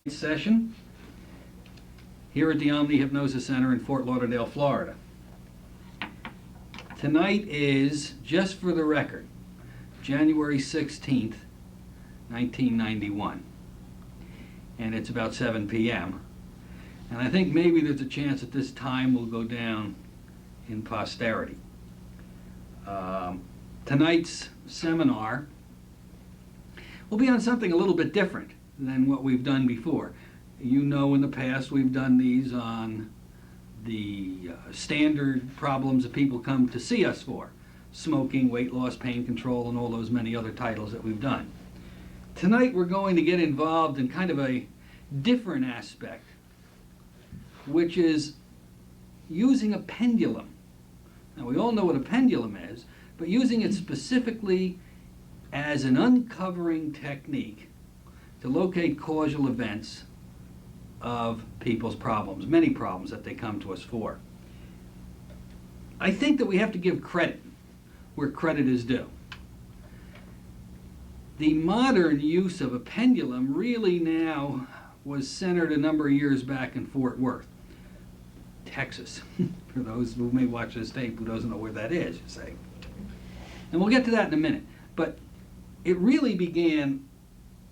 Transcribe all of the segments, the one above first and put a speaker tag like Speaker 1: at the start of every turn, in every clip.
Speaker 1: Session here at the Omni Hypnosis Center in Fort Lauderdale, Florida. Tonight is, just for the record, January 16th, 1991. And it's about 7 p.m. And I think maybe there's a chance that this time will go down in posterity. Tonight's seminar will be on something a little bit different than what we've done before. You know, in the past we've done these on the standard problems that people come to see us for: smoking, weight loss, pain control, and all those many other titles that we've done. Tonight we're going to get involved in kind of a different aspect, which is using a pendulum. Now, we all know what a pendulum is, but using it specifically as an uncovering technique to locate causal events of people's problems, many problems that they come to us for. I think that we have to give credit where credit is due. The modern use of a pendulum really now was centered a number of years back in Fort Worth, Texas. For those who may watch this tape who doesn't know where that is, you say. And we'll get to that in a minute. But it really began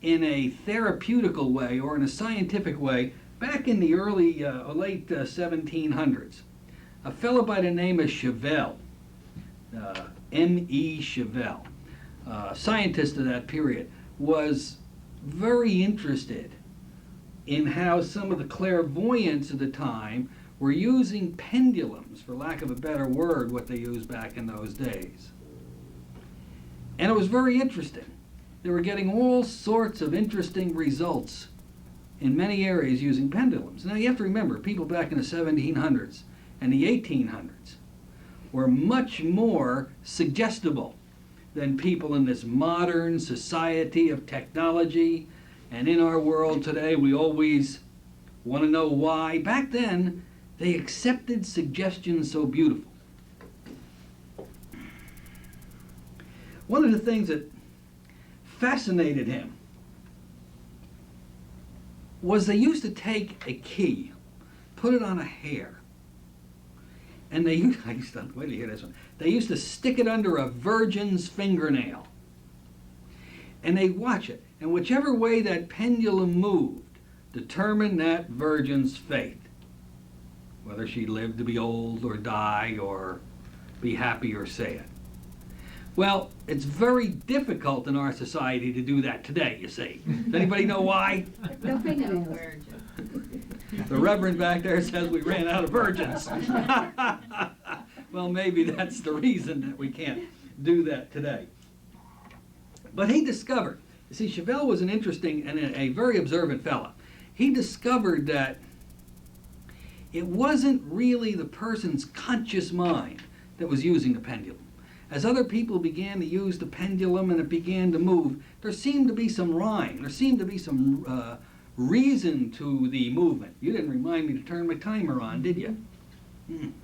Speaker 1: in a therapeutical way or in a scientific way back in the late 1700s. A fellow by the name of Chevelle, M.E. Chevelle, a scientist of that period, was very interested in how some of the clairvoyants of the time were using pendulums, for lack of a better word, what they used back in those days. And it was very interesting. They were getting all sorts of interesting results in many areas using pendulums. Now you have to remember, people back in the 1700s and the 1800s were much more suggestible than people in this modern society of technology. And in our world today, we always want to know why. Back then, they accepted suggestions so beautiful. One of the things that fascinated him was they used to take a key, put it on a hair, and they used, wait till you hear this one, they used to stick it under a virgin's fingernail, and they'd watch it, and whichever way that pendulum moved determined that virgin's fate, whether she lived to be old or die or be happy or sad. Well, it's very difficult in our society to do that today, you see. Does anybody know why?
Speaker 2: No fingernails.
Speaker 1: The Reverend back there says we ran out of virgins. Well, maybe that's the reason that we can't do that today. But he discovered, you see, Chevelle was an interesting and a very observant fellow. He discovered that it wasn't really the person's conscious mind that was using the pendulum. As other people began to use the pendulum and it began to move, there seemed to be some rhyme. There seemed to be some reason to the movement. You didn't remind me to turn my timer on, did you?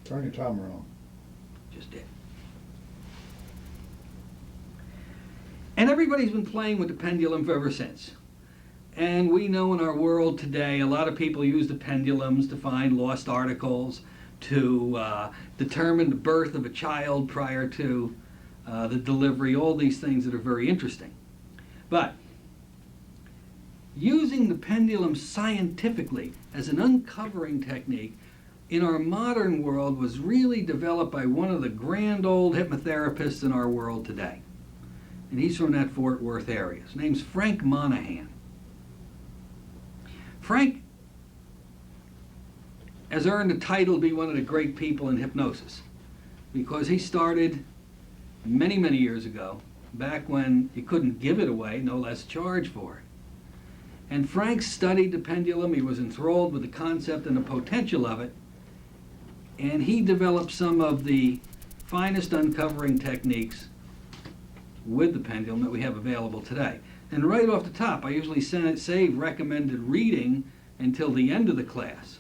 Speaker 3: Turn your timer on.
Speaker 1: Just did. And everybody's been playing with the pendulum ever since. And we know in our world today, a lot of people use the pendulums to find lost articles, to determine the birth of a child prior to the delivery, all these things that are very interesting. But using the pendulum scientifically as an uncovering technique in our modern world was really developed by one of the grand old hypnotherapists in our world today. And he's from that Fort Worth area. His name's Frank Monahan. Frank has earned the title to be one of the great people in hypnosis because he started many, many years ago, back when you couldn't give it away, no less charge for it. And Frank studied the pendulum. He was enthralled with the concept and the potential of it, and he developed some of the finest uncovering techniques with the pendulum that we have available today. And right off the top, I usually save recommended reading until the end of the class.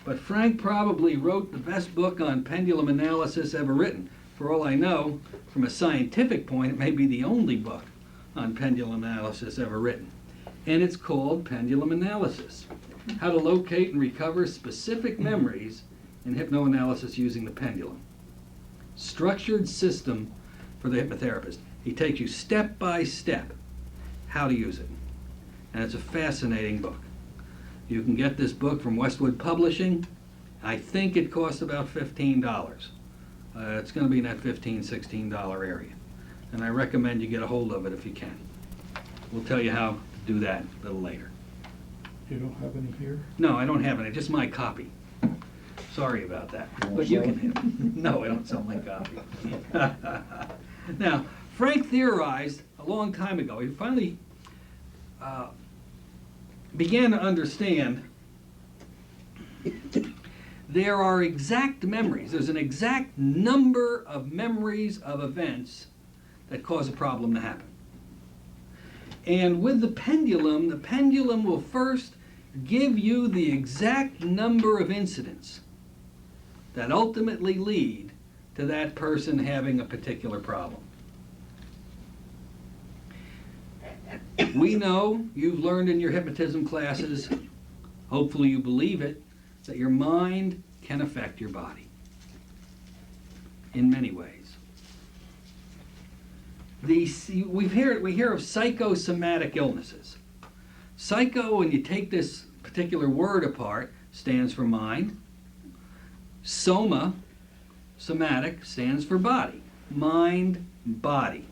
Speaker 1: But Frank probably wrote the best book on pendulum analysis ever written. For all I know, from a scientific point, it may be the only book on pendulum analysis ever written. and it's called Pendulum Analysis. How to locate and recover specific memories in hypnoanalysis using the pendulum. Structured system for the hypnotherapist. He takes you step by step how to use it. And it's a fascinating book. You can get this book from Westwood Publishing. I think it costs about $15. It's going to be in that $15, $16 area. And I recommend you get a hold of it if you can. We'll tell you how to do that a little later.
Speaker 3: You don't have any here?
Speaker 1: No, I don't have any, just my copy. Sorry about that. But you can have it. No, I don't sell my copy. Now, Frank theorized a long time ago, he finally began to understand there are exact memories. There's an exact number of memories of events that cause a problem to happen. And with the pendulum will first give you the exact number of incidents that ultimately lead to that person having a particular problem. We know, you've learned in your hypnotism classes, hopefully you believe it, that your mind can affect your body in many ways. We hear of psychosomatic illnesses. Psycho, when you take this particular word apart, stands for mind. Soma, somatic, stands for body. Mind, body.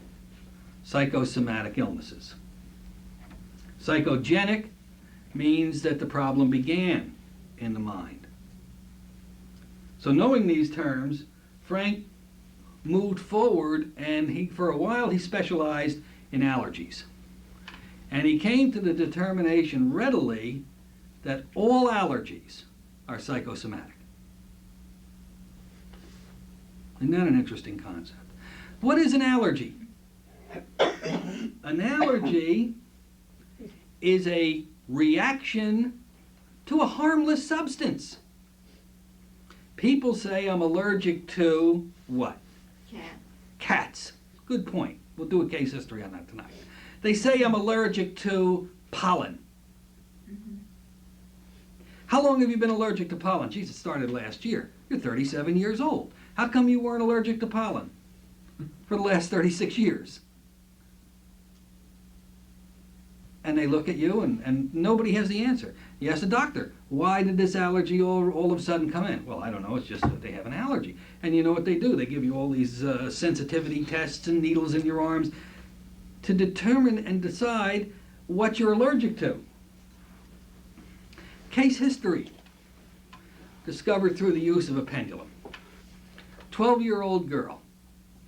Speaker 1: Psychosomatic illnesses. Psychogenic means that the problem began in the mind. So knowing these terms, Frank moved forward, and for a while he specialized in allergies. And he came to the determination readily that all allergies are psychosomatic. Isn't that an interesting concept? What is an allergy? An allergy is a reaction to a harmless substance. People say I'm allergic to what? Cats. Good point. We'll do a case history on that tonight. They say I'm allergic to pollen. How long have you been allergic to pollen? Geez, it started last year. You're 37 years old. How come you weren't allergic to pollen for the last 36 years? And they look at you, and nobody has the answer. You ask the doctor, why did this allergy all of a sudden come in? Well, I don't know, it's just that they have an allergy. And you know what they do? They give you all these sensitivity tests and needles in your arms to determine and decide what you're allergic to. Case history, discovered through the use of a pendulum. 12-year-old girl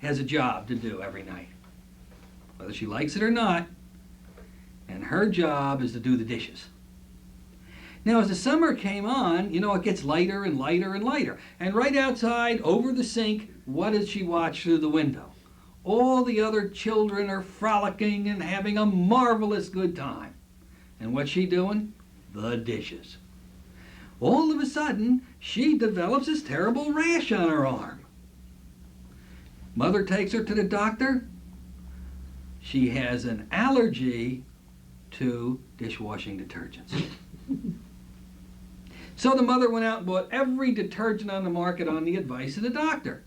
Speaker 1: has a job to do every night, whether she likes it or not, and her job is to do the dishes. Now, as the summer came on, it gets lighter and lighter and lighter. And right outside, over the sink, what does she watch through the window? All the other children are frolicking and having a marvelous good time. And what's she doing? The dishes. All of a sudden, she develops this terrible rash on her arm. Mother takes her to the doctor. She has an allergy to dishwashing detergents. So the mother went out and bought every detergent on the market on the advice of the doctor.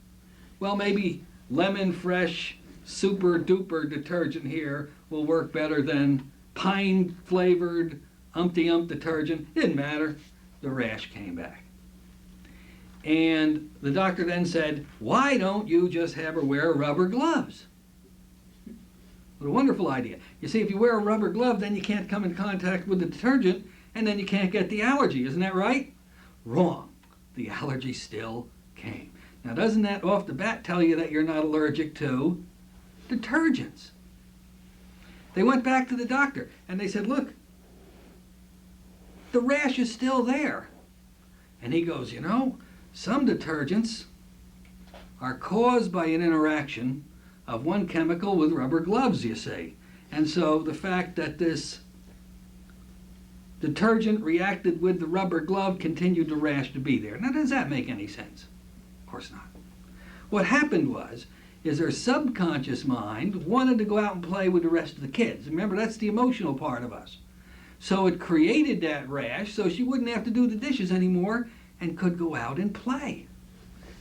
Speaker 1: Well, maybe lemon fresh super duper detergent here will work better than pine flavored umpty-ump detergent. Didn't matter. The rash came back. And the doctor then said, why don't you just have her wear rubber gloves? What a wonderful idea. You see, if you wear a rubber glove, then you can't come in contact with the detergent, and then you can't get the allergy. Isn't that right? Wrong. The allergy still came. Now, doesn't that off the bat tell you that you're not allergic to detergents? They went back to the doctor, and they said, look, the rash is still there. And he goes, some detergents are caused by an interaction of one chemical with rubber gloves, you see. And so the fact that this detergent reacted with the rubber glove continued the rash to be there. Now, does that make any sense? Of course not. What happened is their subconscious mind wanted to go out and play with the rest of the kids. Remember, that's the emotional part of us. So it created that rash so she wouldn't have to do the dishes anymore and could go out and play.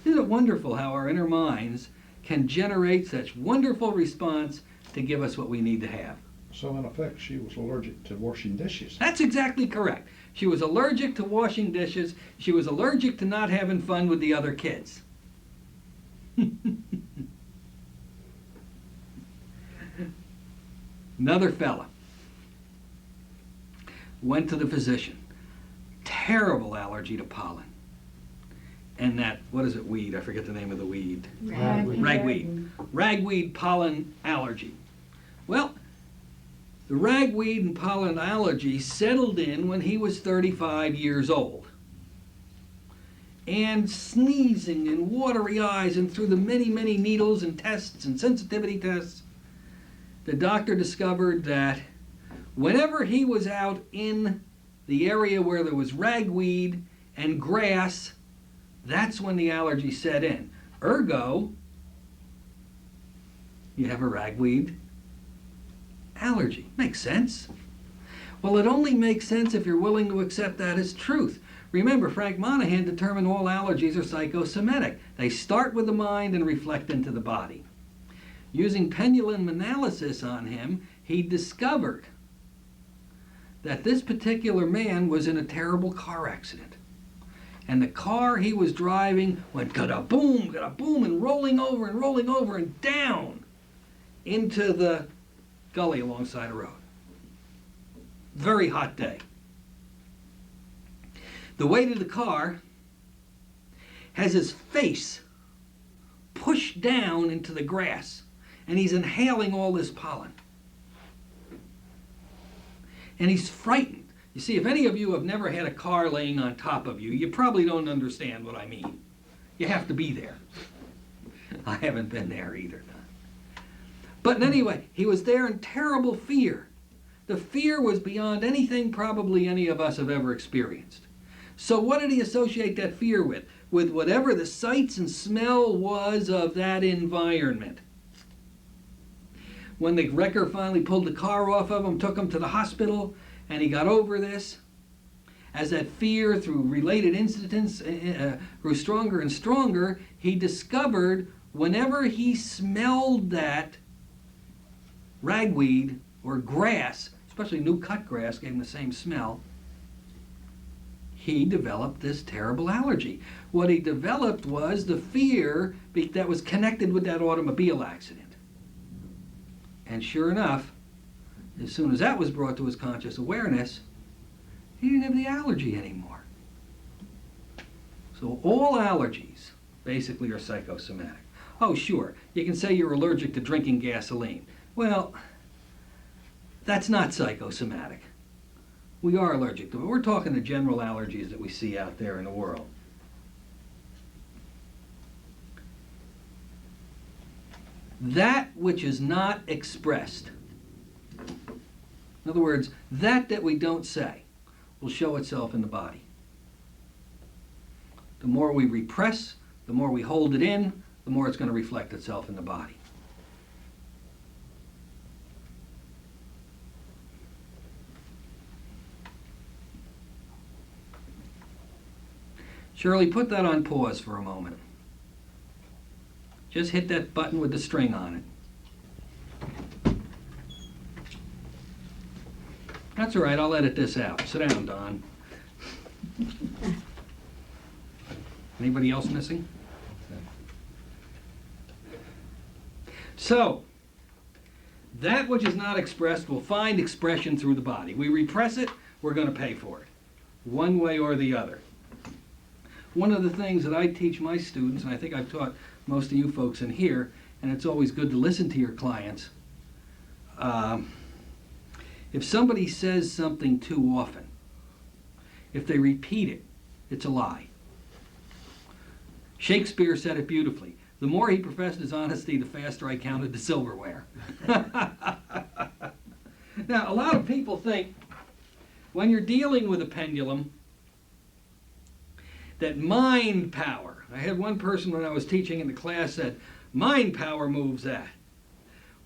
Speaker 1: Isn't it wonderful how our inner minds can generate such wonderful response to give us what we need to have?
Speaker 3: So in effect, she was allergic to washing dishes.
Speaker 1: That's exactly correct. She was allergic to washing dishes. She was allergic to not having fun with the other kids. Another fella went to the physician. Terrible allergy to pollen. And that, what is it, weed? I forget the name of the weed. Ragweed. Ragweed pollen allergy. Well, the ragweed and pollen allergy settled in when he was 35 years old. And sneezing and watery eyes, and through the many, many needles and tests and sensitivity tests, the doctor discovered that whenever he was out in the area where there was ragweed and grass, that's when the allergy set in. Ergo, you have a ragweed allergy. Makes sense. Well, it only makes sense if you're willing to accept that as truth. Remember, Frank Monahan determined all allergies are psychosomatic. They start with the mind and reflect into the body. Using pendulum analysis on him, he discovered that this particular man was in a terrible car accident. And the car he was driving went ga-da-boom, and rolling over and down into the gully alongside a road. Very hot day. The weight of the car has his face pushed down into the grass, and he's inhaling all this pollen. And he's frightened. You see, if any of you have never had a car laying on top of you, you probably don't understand what I mean. You have to be there. I haven't been there either. But anyway, he was there in terrible fear. The fear was beyond anything probably any of us have ever experienced. So what did he associate that fear with? With whatever the sights and smell was of that environment. When the wrecker finally pulled the car off of him, took him to the hospital, and he got over this, as that fear through related incidents grew stronger and stronger, he discovered whenever he smelled that ragweed or grass, especially new cut grass gave him the same smell, he developed this terrible allergy. What he developed was the fear that was connected with that automobile accident. And sure enough, as soon as that was brought to his conscious awareness, he didn't have the allergy anymore. So all allergies basically are psychosomatic. Oh, sure, you can say you're allergic to drinking gasoline. Well, that's not psychosomatic. We are allergic to it. We're talking the general allergies that we see out there in the world. That which is not expressed, in other words, that we don't say, will show itself in the body. The more we repress, the more we hold it in, the more it's going to reflect itself in the body. Shirley, put that on pause for a moment. Just hit that button with the string on it. That's all right, I'll edit this out. Sit down, Don. Anybody else missing? So, that which is not expressed will find expression through the body. We repress it, we're going to pay for it, one way or the other. One of the things that I teach my students, and I think I've taught most of you folks in here, and it's always good to listen to your clients, if somebody says something too often, if they repeat it, it's a lie. Shakespeare said it beautifully. The more he professed his honesty, the faster I counted the silverware. Now, a lot of people think when you're dealing with a pendulum, that mind power, I had one person when I was teaching in the class said, mind power moves that.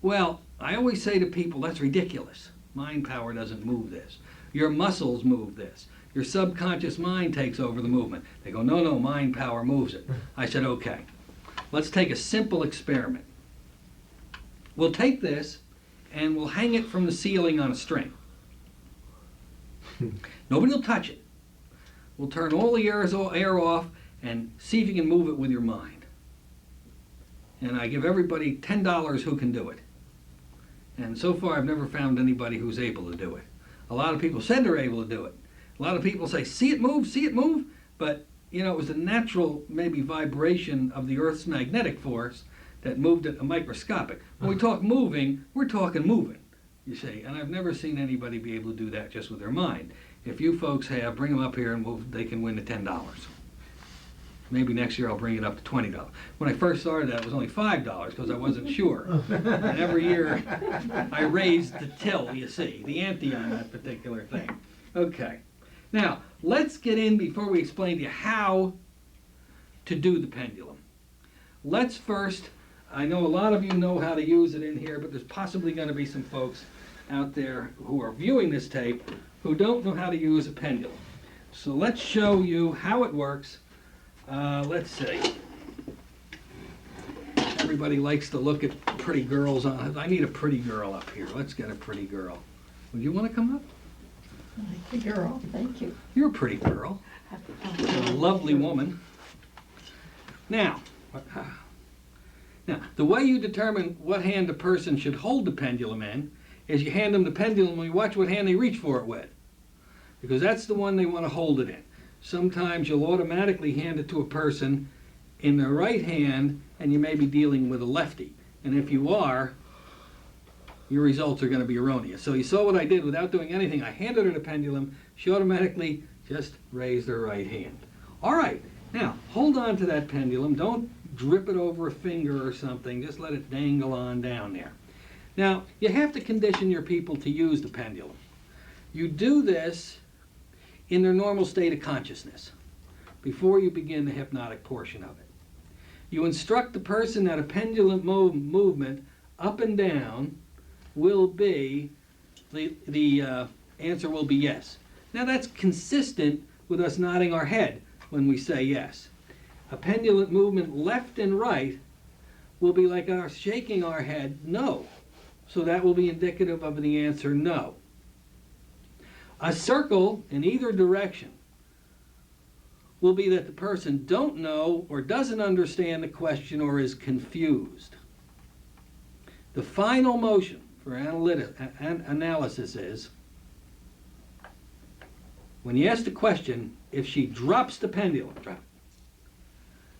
Speaker 1: Well, I always say to people, that's ridiculous. Mind power doesn't move this. Your muscles move this. Your subconscious mind takes over the movement. They go, no, mind power moves it. I said, okay, let's take a simple experiment. We'll take this and we'll hang it from the ceiling on a string. Nobody will touch it. We'll turn all the air off and see if you can move it with your mind. And I give everybody $10 who can do it. And so far I've never found anybody who's able to do it. A lot of people said they're able to do it. A lot of people say, see it move, but it was the natural maybe vibration of the Earth's magnetic force that moved it microscopic. When we talk moving, we're talking moving, you see. And I've never seen anybody be able to do that just with their mind. If you folks have, bring them up here and they can win the $10. Maybe next year I'll bring it up to $20. When I first started that, it was only $5 because I wasn't sure. And every year I raised the till, you see, the ante on that particular thing. Okay. Now, let's get in before we explain to you how to do the pendulum. Let's first, I know a lot of you know how to use it in here, but there's possibly going to be some folks out there who are viewing this tape who don't know how to use a pendulum. So let's show you how it works. Let's see. Everybody likes to look at pretty girls on. I need a pretty girl up here. Let's get a pretty girl. Would you want to come up?
Speaker 2: Pretty girl, thank you.
Speaker 1: You're a pretty girl. You're a lovely woman. Now, the way you determine what hand a person should hold the pendulum in is you hand them the pendulum and you watch what hand they reach for it with. Because that's the one they want to hold it in. Sometimes you'll automatically hand it to a person in their right hand and you may be dealing with a lefty. And if you are, your results are going to be erroneous. So you saw what I did without doing anything. I handed her the pendulum. She automatically just raised her right hand. All right, now hold on to that pendulum. Don't drip it over a finger or something. Just let it dangle on down there. Now, you have to condition your people to use the pendulum. You do this in their normal state of consciousness before you begin the hypnotic portion of it. You instruct the person that a pendulum movement up and down will be, the answer will be yes. Now that's consistent with us nodding our head when we say yes. A pendulum movement left and right will be like our shaking our head no. So that will be indicative of the answer no. A circle in either direction will be that the person don't know or doesn't understand the question or is confused. The final motion for analysis is when you ask the question, if she drops the pendulum, drop it.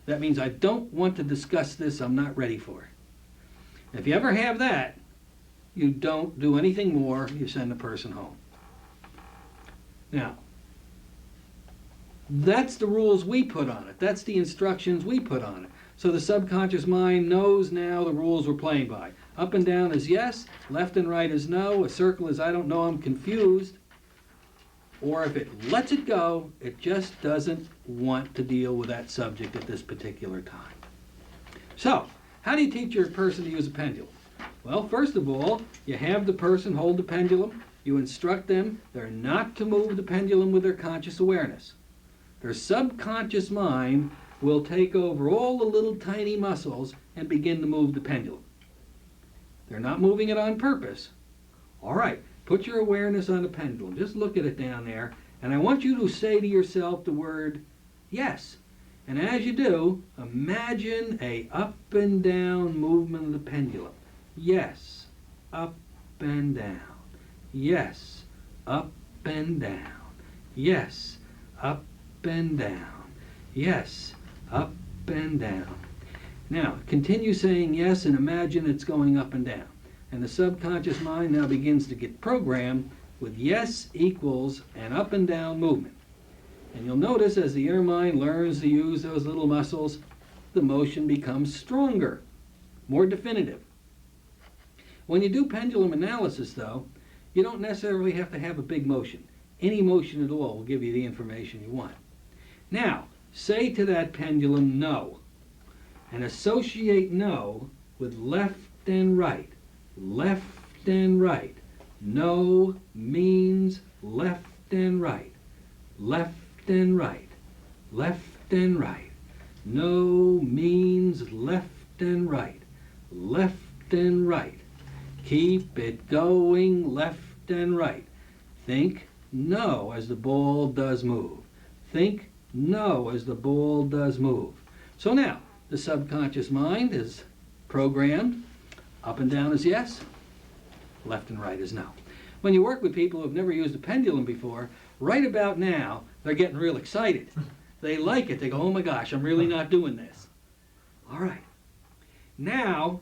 Speaker 1: That means I don't want to discuss this, I'm not ready for it. If you ever have that, you don't do anything more, you send the person home. Now, that's the rules we put on it. That's the instructions we put on it. So the subconscious mind knows now the rules we're playing by. Up and down is yes, left and right is no, a circle is I don't know, I'm confused. Or if it lets it go, it just doesn't want to deal with that subject at this particular time. So, how do you teach your person to use a pendulum? Well, first of all, you have the person hold the pendulum. You instruct them they're not to move the pendulum with their conscious awareness. Their subconscious mind will take over all the little tiny muscles and begin to move the pendulum. They're not moving it on purpose. All right, put your awareness on the pendulum. Just look at it down there. And I want you to say to yourself the word yes. And as you do, imagine a up and down movement of the pendulum. Yes, up and down. Yes, up and down. Yes, up and down. Yes, up and down. Now, continue saying yes and imagine it's going up and down. And the subconscious mind now begins to get programmed with yes equals an up and down movement. And you'll notice as the inner mind learns to use those little muscles, the motion becomes stronger, more definitive. When you do pendulum analysis, though, you don't necessarily have to have a big motion. Any motion at all will give you the information you want. Now, say to that pendulum no, and associate no with left and right, left and right, No means left and right. Left and right. Left and right. No means left and right. Left and right. Keep it going left and right. Think no as the ball does move. Think no as the ball does move. So now, the subconscious mind is programmed. Up and down is yes. Left and right is no. When you work with people who have never used a pendulum before, right about now, they're getting real excited. They like it. They go, oh my gosh, I'm really not doing this. All right. Now,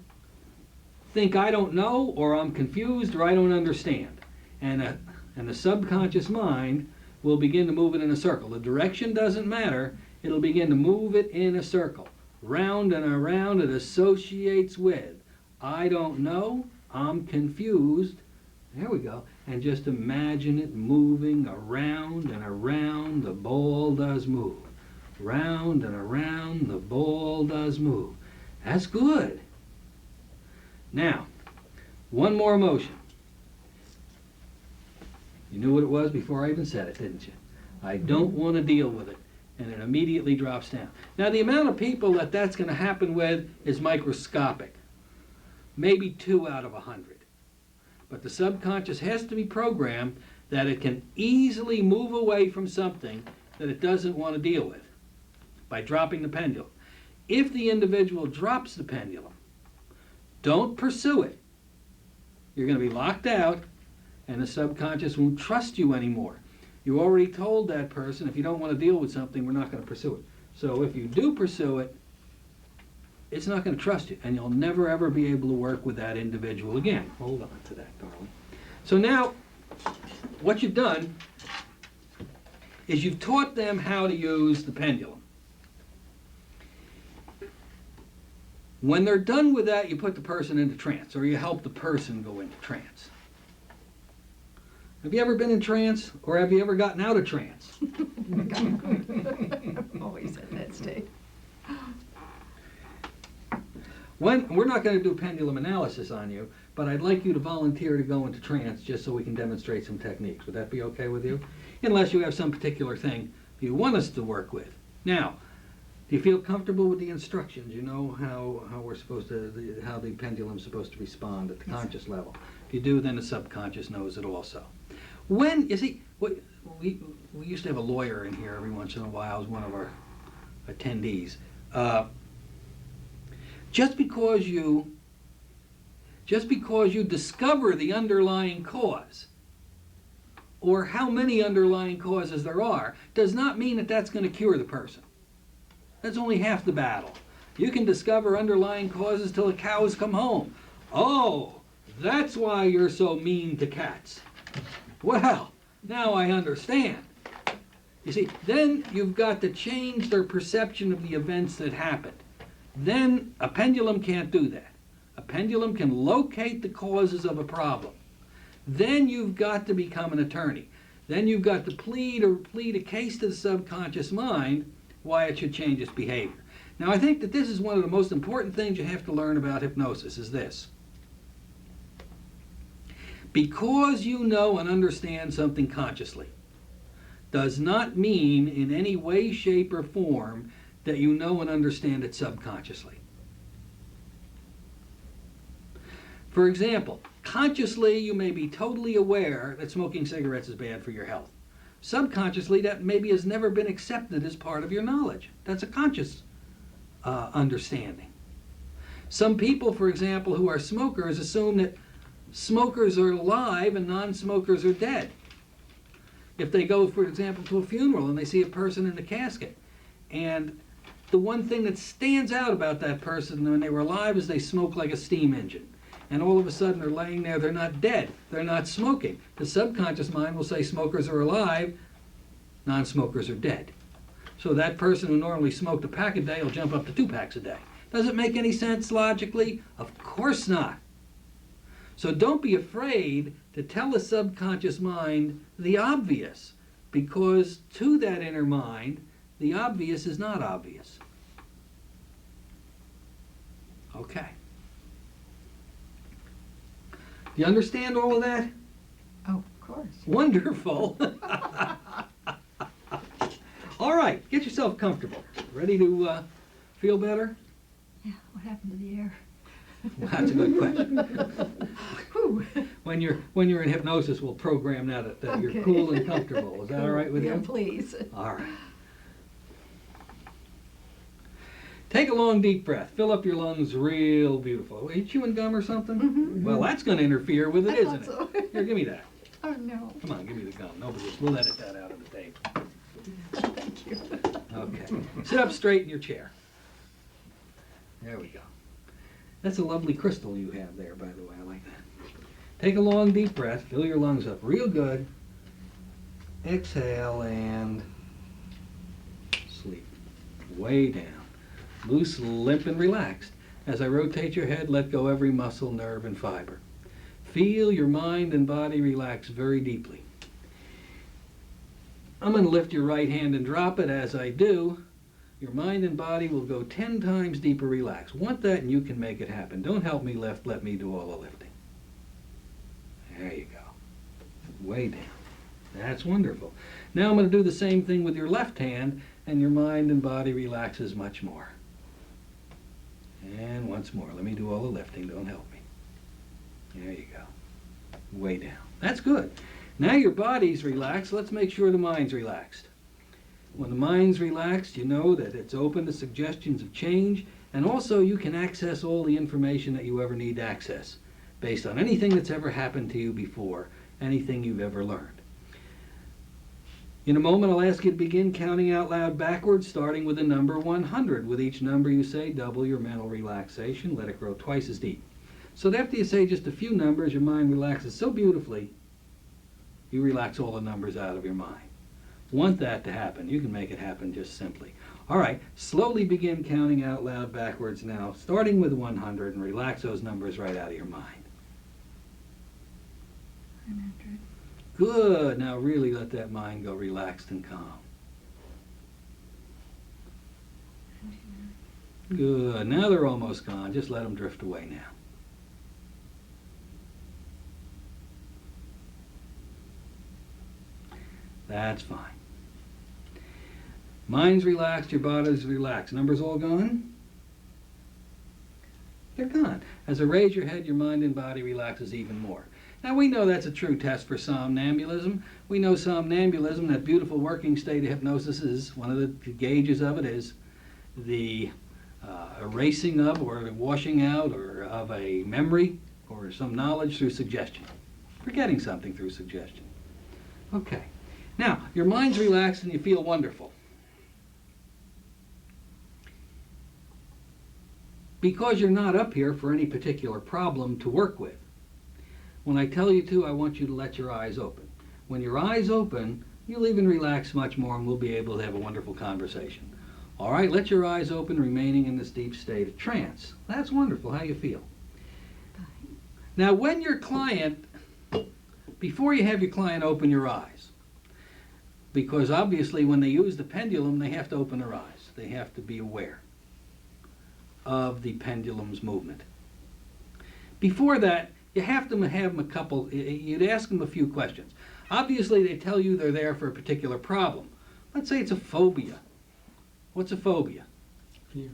Speaker 1: think I don't know, or I'm confused, or I don't understand. And the subconscious mind will begin to move it in a circle. The direction doesn't matter. It'll begin to move it in a circle. Round and around it associates with. I don't know. I'm confused. There we go. And just imagine it moving around and around. The ball does move. Round and around. The ball does move. That's good. Now, one more emotion. You knew what it was before I even said it, didn't you? I don't want to deal with it. And it immediately drops down. Now, the amount of people that that's going to happen with is microscopic. Maybe 2 out of 100. But the subconscious has to be programmed that it can easily move away from something that it doesn't want to deal with by dropping the pendulum. If the individual drops the pendulum, don't pursue it. You're going to be locked out, and the subconscious won't trust you anymore. You already told that person, if you don't want to deal with something, we're not going to pursue it. So if you do pursue it, it's not going to trust you, and you'll never ever be able to work with that individual again. Hold on to that, darling. So now, what you've done is you've taught them how to use the pendulum. When they're done with that, you put the person into trance, or you help the person go into trance. Have you ever been in trance, or have you ever gotten out of trance?
Speaker 2: I'm always at that stage.
Speaker 1: We're not going to do pendulum analysis on you, but I'd like you to volunteer to go into trance just so we can demonstrate some techniques. Would that be okay with you? Unless you have some particular thing you want us to work with. Now, do you feel comfortable with the instructions? You know how we're supposed to, how the pendulum's supposed to respond at the conscious level. If you do, then the subconscious knows it also. When, you see, we used to have a lawyer in here every once in a while as one of our attendees. Just because you discover the underlying cause, or how many underlying causes there are, does not mean that that's going to cure the person. That's only half the battle. You can discover underlying causes till the cows come home. Oh, that's why you're so mean to cats. Well, now I understand. You see, then you've got to change their perception of the events that happened. Then a pendulum can't do that. A pendulum can locate the causes of a problem. Then you've got to become an attorney. Then you've got to plead a case to the subconscious mind why it should change its behavior. Now, I think that this is one of the most important things you have to learn about hypnosis is this. Because you know and understand something consciously does not mean in any way, shape, or form that you know and understand it subconsciously. For example, consciously you may be totally aware that smoking cigarettes is bad for your health. Subconsciously that maybe has never been accepted as part of your knowledge. That's a conscious understanding. Some people, for example, who are smokers assume that smokers are alive and non-smokers are dead. If they go, for example, to a funeral and they see a person in the casket, and the one thing that stands out about that person when they were alive is they smoke like a steam engine. And all of a sudden they're laying there, they're not dead, they're not smoking. The subconscious mind will say smokers are alive, non-smokers are dead. So that person who normally smoked a pack a day will jump up to 2 packs a day. Does it make any sense logically? Of course not. So don't be afraid to tell the subconscious mind the obvious, because to that inner mind, the obvious is not obvious. Okay. Do you understand all of that?
Speaker 2: course.
Speaker 1: Wonderful. All right, get yourself comfortable. Ready to feel better?
Speaker 2: Yeah, what happened to the air?
Speaker 1: Well, that's a good question.
Speaker 2: Whew.
Speaker 1: When you're in hypnosis, we'll program that you're
Speaker 2: Okay.
Speaker 1: cool and comfortable. Is that all right with
Speaker 2: Yeah,
Speaker 1: you?
Speaker 2: please.
Speaker 1: All right. Take a long, deep breath. Fill up your lungs real beautiful. Are you chewing gum or something?
Speaker 2: Mhm.
Speaker 1: Well, that's going to interfere with it,
Speaker 2: I
Speaker 1: isn't
Speaker 2: thought
Speaker 1: it?
Speaker 2: so.
Speaker 1: Here, give me that.
Speaker 2: Oh, no.
Speaker 1: Come on, give me the gum. We'll edit that out of the tape.
Speaker 2: Thank you.
Speaker 1: Okay. Sit up straight in your chair. There we go. That's a lovely crystal you have there, by the way. I like that. Take a long, deep breath. Fill your lungs up real good. Exhale and sleep. Way down. Loose, limp, and relaxed. As I rotate your head, let go every muscle, nerve, and fiber. Feel your mind and body relax very deeply. I'm going to lift your right hand and drop it. As I do, your mind and body will go 10 times deeper relaxed. Want that and you can make it happen. Don't help me lift, let me do all the lifting. There you go. Way down. That's wonderful. Now I'm going to do the same thing with your left hand and your mind and body relaxes much more. And once more. Let me do all the lifting. Don't help me. There you go. Way down. That's good. Now your body's relaxed. Let's make sure the mind's relaxed. When the mind's relaxed, you know that it's open to suggestions of change, and also you can access all the information that you ever need to access, based on anything that's ever happened to you before, anything you've ever learned. In a moment, I'll ask you to begin counting out loud backwards, starting with the number 100. With each number you say, double your mental relaxation. Let it grow twice as deep. So that after you say just a few numbers, your mind relaxes so beautifully, you relax all the numbers out of your mind. Want that to happen, you can make it happen just simply. All right, slowly begin counting out loud backwards now, starting with 100, and relax those numbers right out of your mind.
Speaker 2: 100.
Speaker 1: Good. Now really let that mind go relaxed and calm. Good. Now they're almost gone. Just let them drift away now. That's fine. Mind's relaxed, your body's relaxed. Numbers all gone? They're gone. As I raise your head, your mind and body relaxes even more. Now we know that's a true test for somnambulism. We know somnambulism, that beautiful working state of hypnosis, is one of the gauges of it is the erasing of or washing out or of a memory or some knowledge through suggestion. Forgetting something through suggestion. Okay. Now, your mind's relaxed and you feel wonderful. Because you're not up here for any particular problem to work with. When I tell you to, I want you to let your eyes open. When your eyes open, you'll even relax much more and we'll be able to have a wonderful conversation. All right, let your eyes open, remaining in this deep state of trance. That's wonderful. How you feel?
Speaker 2: Fine.
Speaker 1: Now, when your client, before you have your client open your eyes, because obviously when they use the pendulum, they have to open their eyes. They have to be aware of the pendulum's movement. Before that, you have to have them a couple, you'd ask them a few questions. Obviously, they tell you they're there for a particular problem. Let's say it's a phobia. What's a phobia?
Speaker 4: Fear.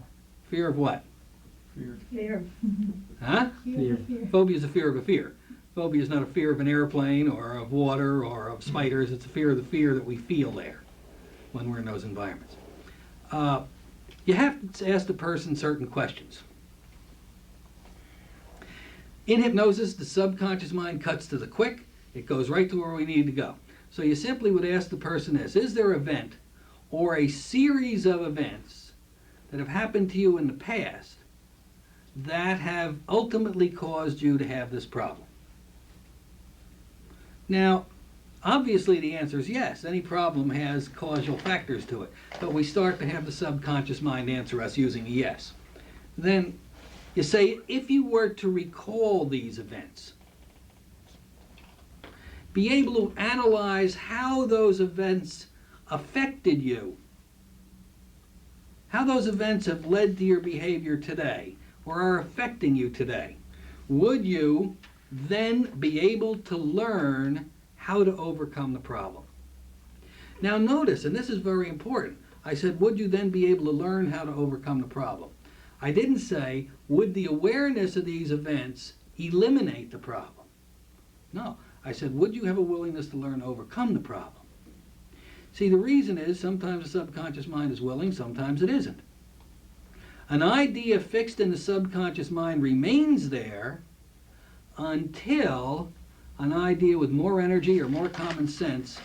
Speaker 1: Fear of what?
Speaker 4: Fear.
Speaker 2: Fear.
Speaker 1: Huh?
Speaker 4: Fear.
Speaker 1: Phobia is a fear of a fear. Phobia is not a fear of an airplane or of water or of spiders. It's a fear of the fear that we feel there when we're in those environments. You have to ask the person certain questions. In hypnosis, the subconscious mind cuts to the quick. It goes right to where we need to go. So you simply would ask the person this: is there an event or a series of events that have happened to you in the past that have ultimately caused you to have this problem? Now, obviously the answer is yes. Any problem has causal factors to it. But we start to have the subconscious mind answer us using a yes. Then you say, if you were to recall these events, be able to analyze how those events affected you, how those events have led to your behavior today or are affecting you today, would you then be able to learn how to overcome the problem. Now notice, and this is very important, I said, would you then be able to learn how to overcome the problem? I didn't say, would the awareness of these events eliminate the problem? No, I said, would you have a willingness to learn to overcome the problem? See, the reason is sometimes the subconscious mind is willing, sometimes it isn't. An idea fixed in the subconscious mind remains there until an idea with more energy or more common sense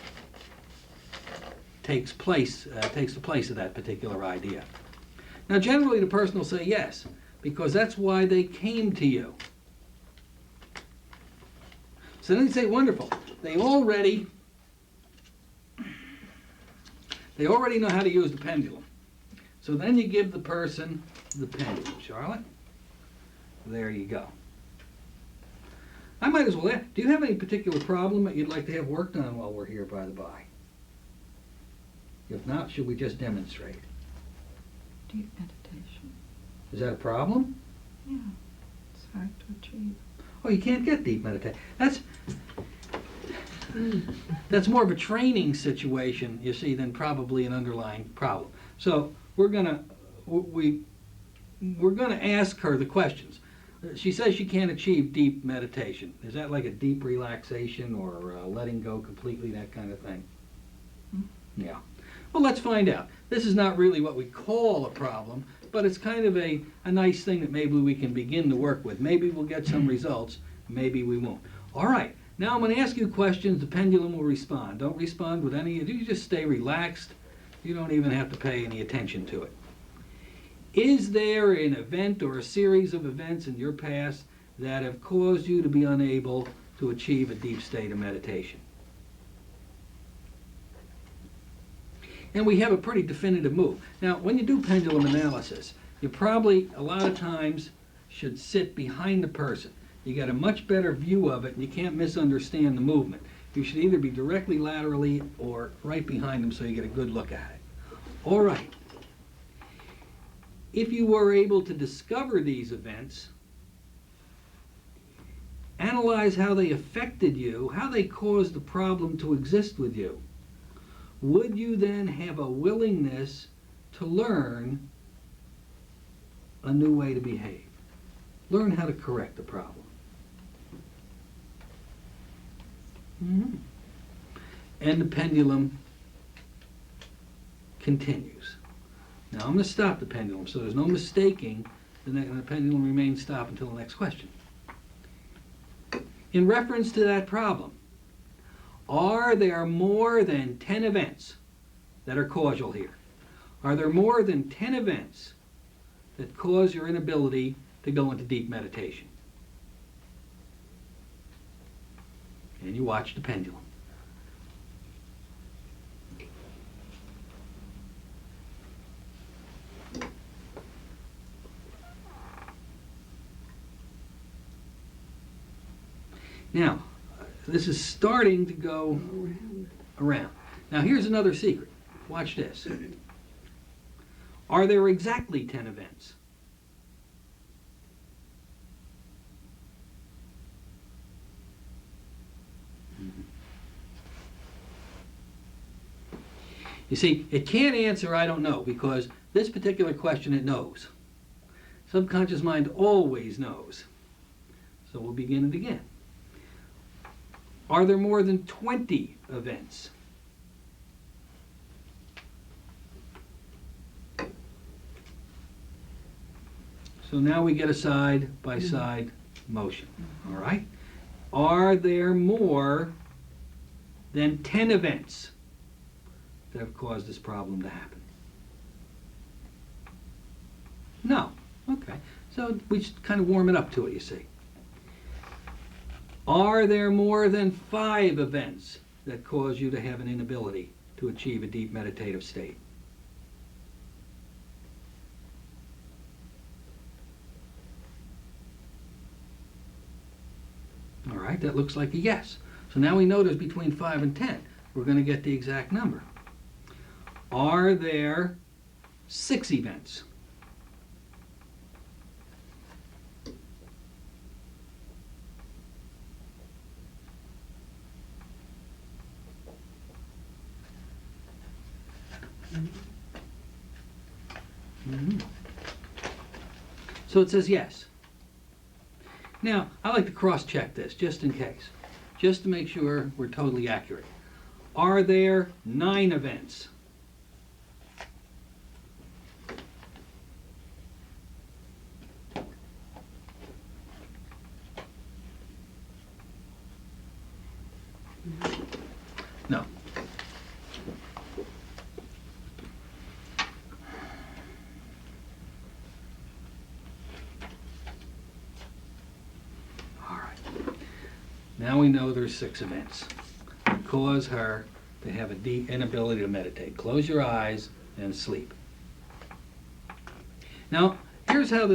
Speaker 1: takes the place of that particular idea. Now, generally, the person will say yes, because that's why they came to you. So then they say, wonderful. They already know how to use the pendulum. So then you give the person the pendulum. Charlotte, there you go. I might as well ask, do you have any particular problem that you'd like to have worked on while we're here, by the by? If not, should we just demonstrate?
Speaker 2: Deep meditation.
Speaker 1: Is that a problem?
Speaker 2: Yeah, it's hard to achieve.
Speaker 1: Oh, you can't get deep meditation. That's more of a training situation, you see, than probably an underlying problem. So we're gonna ask her the questions. She says she can't achieve deep meditation. Is that like a deep relaxation or letting go completely, that kind of thing? Yeah. Well, let's find out. This is not really what we call a problem, but it's kind of a nice thing that maybe we can begin to work with. Maybe we'll get some results, maybe we won't. All right, now I'm going to ask you questions. The pendulum will respond. Don't respond with any, you just stay relaxed. You don't even have to pay any attention to it. Is there an event or a series of events in your past that have caused you to be unable to achieve a deep state of meditation? And we have a pretty definitive move. Now, when you do pendulum analysis, you probably, a lot of times, should sit behind the person. You get a much better view of it, and you can't misunderstand the movement. You should either be directly laterally or right behind them so you get a good look at it. All right. If you were able to discover these events, analyze how they affected you, how they caused the problem to exist with you, would you then have a willingness to learn a new way to behave? Learn how to correct the problem. And the pendulum continues. Now I'm going to stop the pendulum so there's no mistaking, and the pendulum remains stopped until the next question. In reference to that problem, are there more than 10 events that are causal here? Are there more than 10 events that cause your inability to go into deep meditation? And you watch the pendulum. Now, this is starting to go around. Now, here's another secret. Watch this. Are there exactly 10 events? You see, it can't answer I don't know, because this particular question it knows. Subconscious mind always knows. So we'll begin it again. Are there more than 20 events? So now we get a side-by-side motion, all right? Are there more than 10 events that have caused this problem to happen? No. Okay. So we just kind of warm it up to it, you see. Are there more than 5 events that cause you to have an inability to achieve a deep meditative state? All right, that looks like a yes. So now we know there's between 5 and 10. We're going to get the exact number. Are there 6 events? Mhm. So it says yes. Now, I like to cross-check this just in case, just to make sure we're totally accurate. Are there 9 events? No. All right. Now we know there's 6 events that cause her to have a deep inability to meditate. Close your eyes and sleep. Now, here's how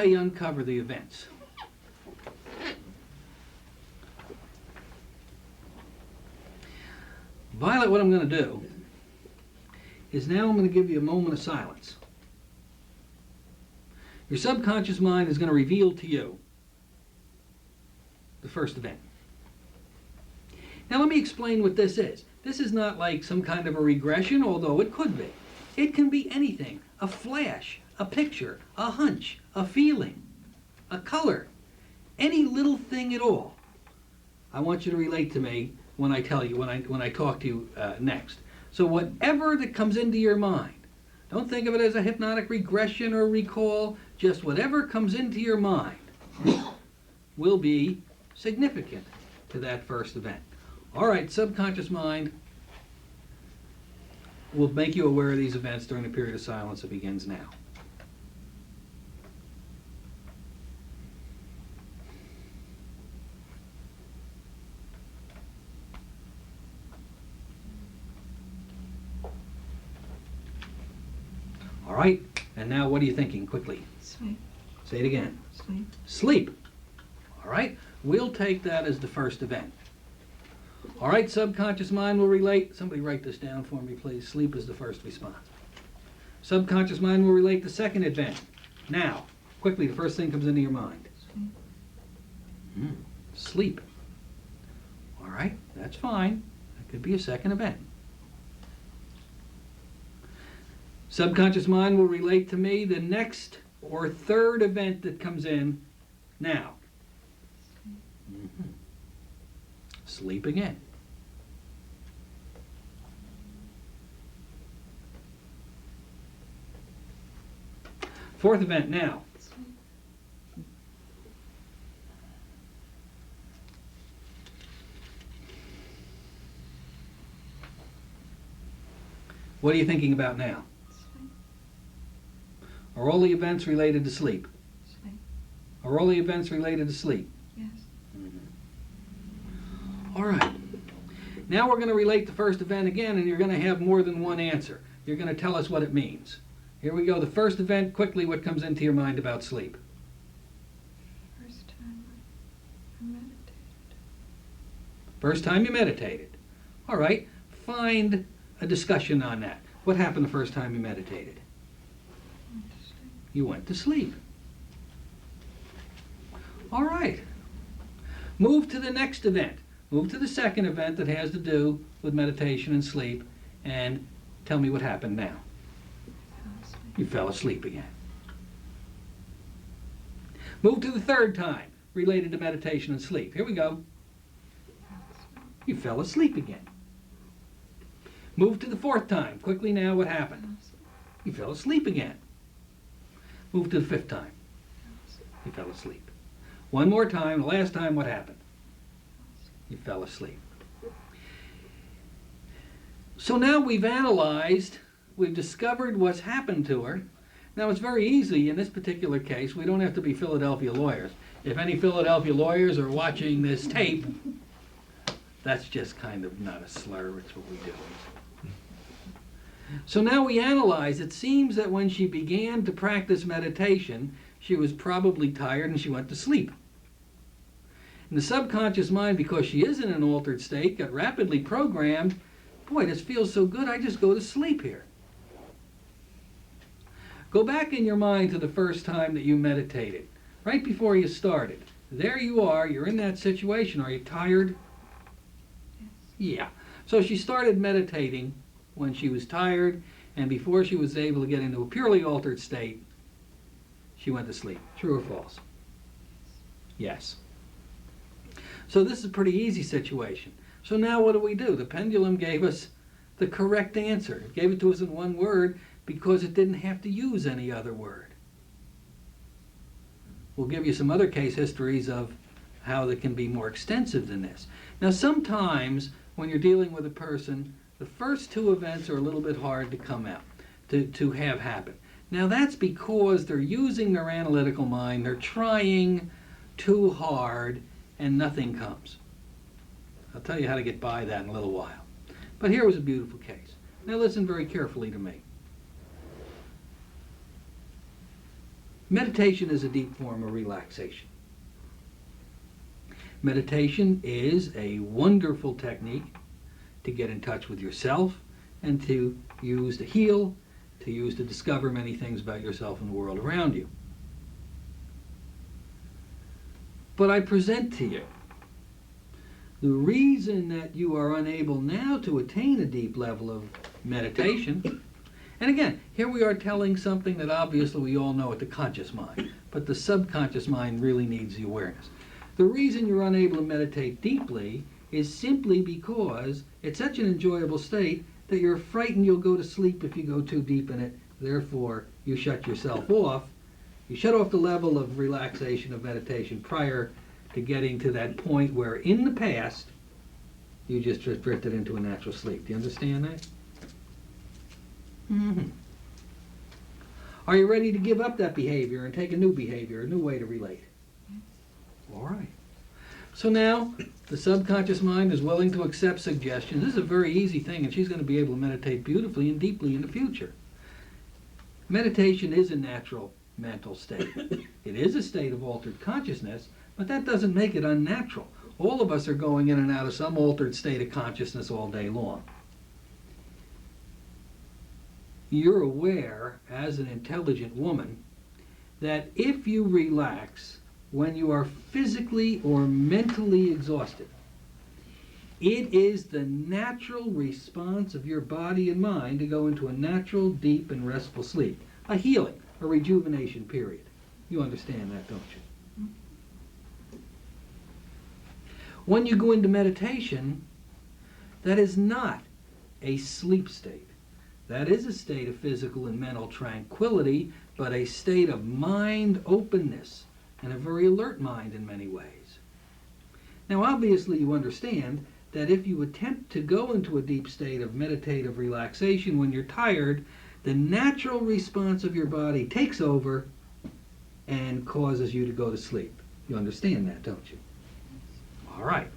Speaker 1: you uncover the events. Violet, what I'm going to do is now I'm going to give you a moment of silence. Your subconscious mind is going to reveal to you the first event. Now let me explain what this is. This is not like some kind of a regression, although it could be. It can be anything. A flash, a picture, a hunch, a feeling, a color, any little thing at all. I want you to relate to me when I tell you, when I talk to you next. So whatever that comes into your mind, don't think of it as a hypnotic regression or recall, just whatever comes into your mind will be significant to that first event. All right, subconscious mind will make you aware of these events during the period of silence that begins now. All right, and now what are you thinking quickly?
Speaker 2: Sleep.
Speaker 1: Say it again.
Speaker 2: Sleep.
Speaker 1: Sleep. All right, we'll take that as the first event. All right, subconscious mind will relate. Somebody write this down for me, please. Sleep is the first response. Subconscious mind will relate the second event. Now, quickly, the first thing comes into your mind.
Speaker 2: Sleep.
Speaker 1: Sleep. All right, that's fine. That could be a second event. Subconscious mind will relate to me the next or third event that comes in now. Sleep again. Fourth event now.
Speaker 2: Sleep.
Speaker 1: What are you thinking about now?
Speaker 2: Sleep.
Speaker 1: Are all the events related to sleep?
Speaker 2: Sleep.
Speaker 1: Are all the events related to sleep?
Speaker 2: Yes.
Speaker 1: All right. Now we're going to relate the first event again, and you're going to have more than one answer. You're going to tell us what it means. Here we go. The first event, quickly, what comes into your mind about sleep?
Speaker 2: First time I meditated.
Speaker 1: First time you meditated. All right. Find a discussion on that. What happened the first time you meditated?
Speaker 2: Went to sleep.
Speaker 1: You went to sleep. All right. Move to the next event. Move to the second event that has to do with meditation and sleep, and tell me what happened now.
Speaker 2: Fell asleep.
Speaker 1: You fell asleep again. Move to the third time related to meditation and sleep. Here we go.
Speaker 2: Fell asleep.
Speaker 1: You fell asleep again. Move to the fourth time. Quickly now, what happened?
Speaker 2: Fell asleep.
Speaker 1: You fell asleep again. Move to the fifth time.
Speaker 2: Fell asleep.
Speaker 1: You fell asleep. One more time. The last time, what happened?
Speaker 2: Fell asleep.
Speaker 1: You fell asleep. So now we've analyzed, we've discovered what's happened to her. Now it's very easy in this particular case. We don't have to be Philadelphia lawyers. If any Philadelphia lawyers are watching this tape, that's just kind of not a slur, it's what we do. So now we analyze. It seems that when she began to practice meditation, she was probably tired and she went to sleep. And the subconscious mind, because she is in an altered state, got rapidly programmed. Boy, this feels so good, I just go to sleep here. Go back in your mind to the first time that you meditated, right before you started. There you are, you're in that situation. Are you tired?
Speaker 2: Yes.
Speaker 1: Yeah. So she started meditating. when she was tired, and before she was able to get into a purely altered state, she went to sleep. True or false? Yes. So this is a pretty easy situation. So now what do? The pendulum gave us the correct answer. It gave it to us in one word because it didn't have to use any other word. We'll give you some other case histories of how they can be more extensive than this. Now sometimes when you're dealing with a person, the first two events are a little bit hard to come out, to have happen. Now that's because they're using their analytical mind, they're trying too hard, and nothing comes. I'll tell you how to get by that in a little while. But here was a beautiful case. Now listen very carefully to me. Meditation is a deep form of relaxation. Meditation is a wonderful technique to get in touch with yourself and to use to heal, to use to discover many things about yourself and the world around you. But I present to you the reason that you are unable now to attain a deep level of meditation. And again, here we are telling something that obviously we all know at the conscious mind, but the subconscious mind really needs the awareness. The reason you're unable to meditate deeply is simply because it's such an enjoyable state that you're frightened you'll go to sleep if you go too deep in it. Therefore, you shut yourself off. You shut off the level of relaxation of meditation prior to getting to that point where in the past you just drifted into a natural sleep. Do you understand that? Mm-hmm. Are you ready to give up that behavior and take a new behavior, a new way to relate? All right. So now the subconscious mind is willing to accept suggestions. This is a very easy thing, and she's going to be able to meditate beautifully and deeply in the future. Meditation is a natural mental state. It is a state of altered consciousness, but that doesn't make it unnatural. All of us are going in and out of some altered state of consciousness all day long. You're aware, as an intelligent woman, that if you relax when you are physically or mentally exhausted, it is the natural response of your body and mind to go into a natural, deep, and restful sleep, a healing, a rejuvenation period. You understand that, don't you? When you go into meditation, that is not a sleep state. That is a state of physical and mental tranquility, but a state of mind openness, and a very alert mind in many ways. Now, obviously, you understand that if you attempt to go into a deep state of meditative relaxation when you're tired, the natural response of your body takes over and causes you to go to sleep. You understand that, don't you? All right.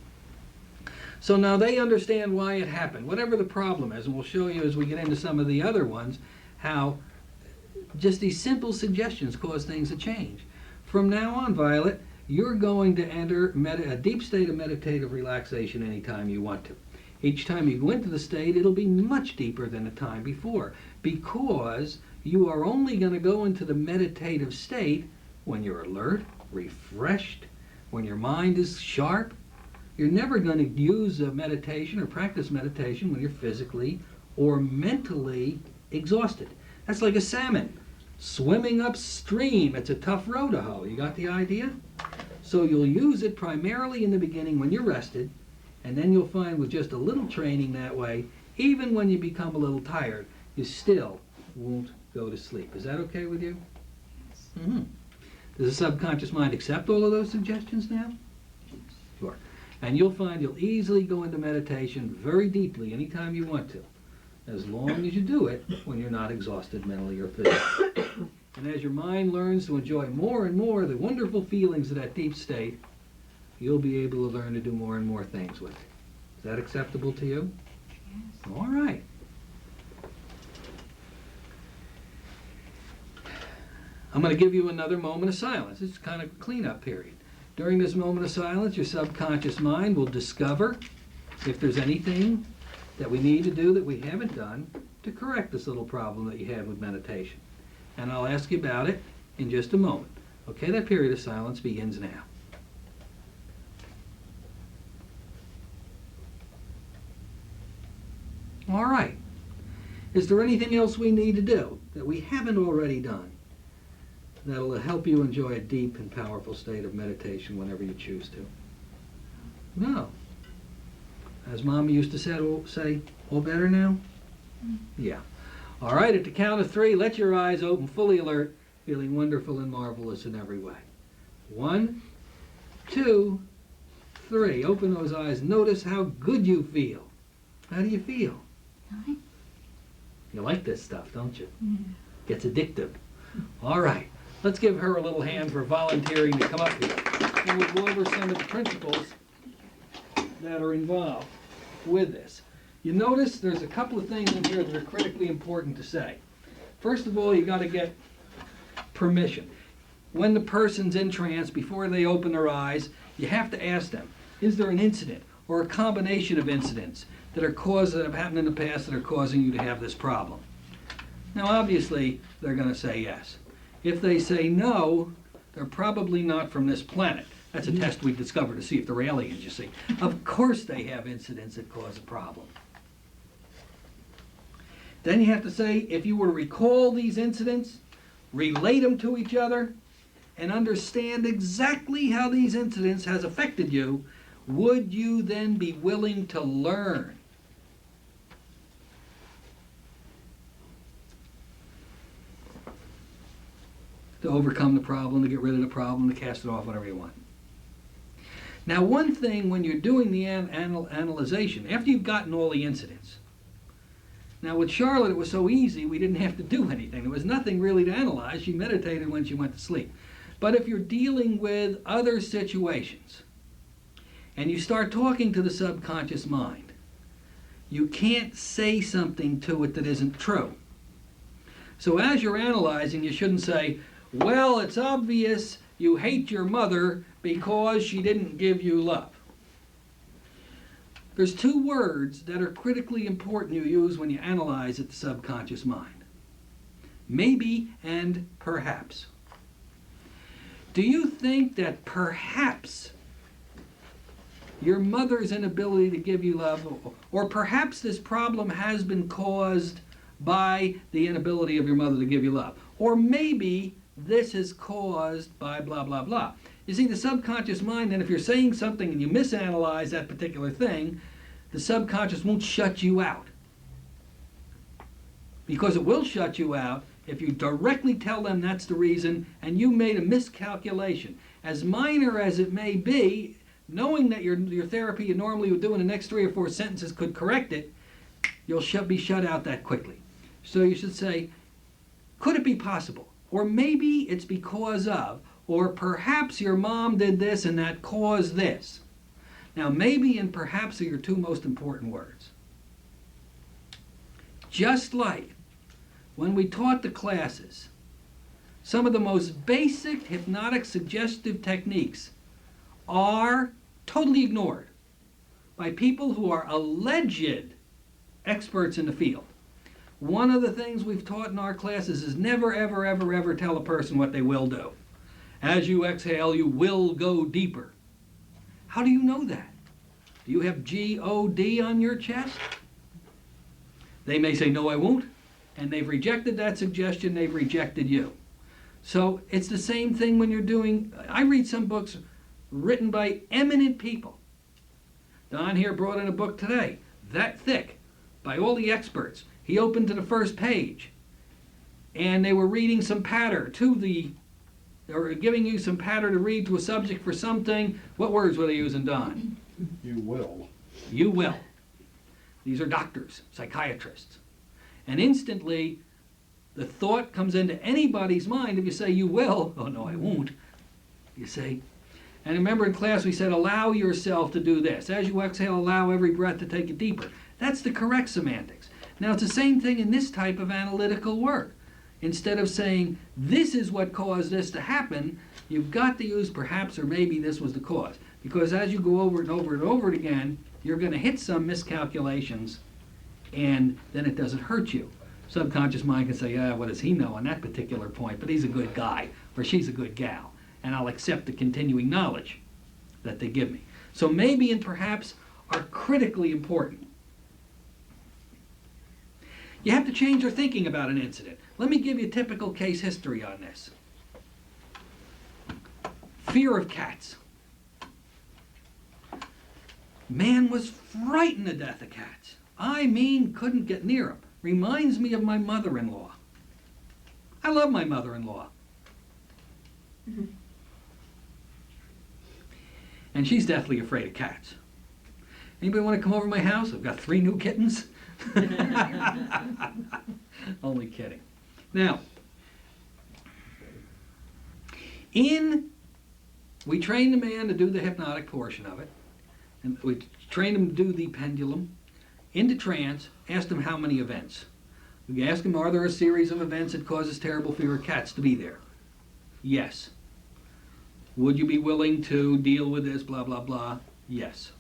Speaker 1: So now they understand why it happened, whatever the problem is, and we'll show you as we get into some of the other ones how just these simple suggestions cause things to change. From now on, Violet, you're going to enter a deep state of meditative relaxation anytime you want to. Each time you go into the state, it'll be much deeper than the time before, because you are only going to go into the meditative state when you're alert, refreshed, when your mind is sharp. You're never going to use a meditation or practice meditation when you're physically or mentally exhausted. That's like a salmon swimming upstream. It's a tough row to hoe. You got the idea? So you'll use it primarily in the beginning when you're rested, and then you'll find with just a little training that way, even when you become a little tired, you still won't go to sleep. Is that okay with you?
Speaker 2: Yes.
Speaker 1: Mm-hmm. Does the subconscious mind accept all of those suggestions now? Sure. And you'll find you'll easily go into meditation very deeply anytime you want to, as long as you do it when you're not exhausted mentally or physically. And as your mind learns to enjoy more and more the wonderful feelings of that deep state, you'll be able to learn to do more and more things with it. Is that acceptable to you?
Speaker 2: Yes.
Speaker 1: All right. I'm going to give you another moment of silence. It's kind of a cleanup period. During this moment of silence, your subconscious mind will discover if there's anything that we need to do that we haven't done to correct this little problem that you have with meditation. And I'll ask you about it in just a moment. Okay, that period of silence begins now. All right. Is there anything else we need to do that we haven't already done that'll help you enjoy a deep and powerful state of meditation whenever you choose to? No. As Mom used to say, all better now? Yeah. All right, at the count of 3, let your eyes open, fully alert, feeling wonderful and marvelous in every way. 1, 2, 3. Open those eyes. Notice how good you feel. How do you feel?
Speaker 2: Nice.
Speaker 1: You like this stuff, don't you?
Speaker 2: Yeah.
Speaker 1: Gets addictive. All right, let's give her a little hand for volunteering to come up here. And we'll go over some of the principles that are involved with this. You notice there's a couple of things in here that are critically important to say. First of all, you got to get permission. When the person's in trance, before they open their eyes, you have to ask them, is there an incident or a combination of incidents that have happened in the past that are causing you to have this problem? Now, obviously, they're going to say yes. If they say no, they're probably not from this planet. That's a test we discovered to see if they're aliens, you see. Of course they have incidents that cause a problem. Then you have to say, if you were to recall these incidents, relate them to each other, and understand exactly how these incidents has affected you, would you then be willing to learn? To overcome the problem, to get rid of the problem, to cast it off, whatever you want. Now, one thing when you're doing the analyzation, after you've gotten all the incidents, now with Charlotte it was so easy we didn't have to do anything. There was nothing really to analyze. She meditated when she went to sleep. But if you're dealing with other situations, and you start talking to the subconscious mind, you can't say something to it that isn't true. So as you're analyzing, you shouldn't say, well, it's obvious you hate your mother because she didn't give you love. There's 2 words that are critically important you use when you analyze at the subconscious mind. Maybe and perhaps. Do you think that perhaps your mother's inability to give you love, or perhaps this problem has been caused by the inability of your mother to give you love, or maybe this is caused by blah, blah, blah? You see, the subconscious mind, and if you're saying something and you misanalyze that particular thing, the subconscious won't shut you out. Because it will shut you out if you directly tell them that's the reason and you made a miscalculation. As minor as it may be, knowing that your therapy you normally would do in the next 3 or 4 sentences could correct it, you'll be shut out that quickly. So you should say, could it be possible? Or maybe it's because of, or perhaps your mom did this and that caused this. Now, maybe and perhaps are your 2 most important words. Just like when we taught the classes, some of the most basic hypnotic suggestive techniques are totally ignored by people who are alleged experts in the field. One of the things we've taught in our classes is never, ever, ever, ever tell a person what they will do. As you exhale, you will go deeper. How do you know that? Do you have G-O-D on your chest? They may say, no, I won't. And they've rejected that suggestion. They've rejected you. So it's the same thing when you're doing, I read some books written by eminent people. Don here brought in a book today, that thick, by all the experts. He opened to the first page, and they were reading some patter they were giving you some patter to read to a subject for something. What words were they using, Don?
Speaker 3: You will.
Speaker 1: You will. These are doctors, psychiatrists. And instantly, the thought comes into anybody's mind. If you say, you will, oh no, I won't, you say. And remember in class we said, allow yourself to do this. As you exhale, allow every breath to take it deeper. That's the correct semantics. Now it's the same thing in this type of analytical work. Instead of saying, this is what caused this to happen, you've got to use perhaps or maybe this was the cause. Because as you go over and over and over it again, you're going to hit some miscalculations, and then it doesn't hurt you. Subconscious mind can say, what does he know on that particular point? But he's a good guy, or she's a good gal, and I'll accept the continuing knowledge that they give me. So maybe and perhaps are critically important. You have to change your thinking about an incident. Let me give you typical case history on this. Fear of cats. Man was frightened to death of cats. I mean, couldn't get near them. Reminds me of my mother-in-law. I love my mother-in-law. And she's deathly afraid of cats. Anybody want to come over to my house? I've got 3 new kittens. Only kidding. Now, we trained the man to do the hypnotic portion of it, and we trained him to do the pendulum, into trance, asked him how many events. We asked him, are there a series of events that causes terrible fear of cats to be there? Yes. Would you be willing to deal with this, blah, blah, blah? Yes.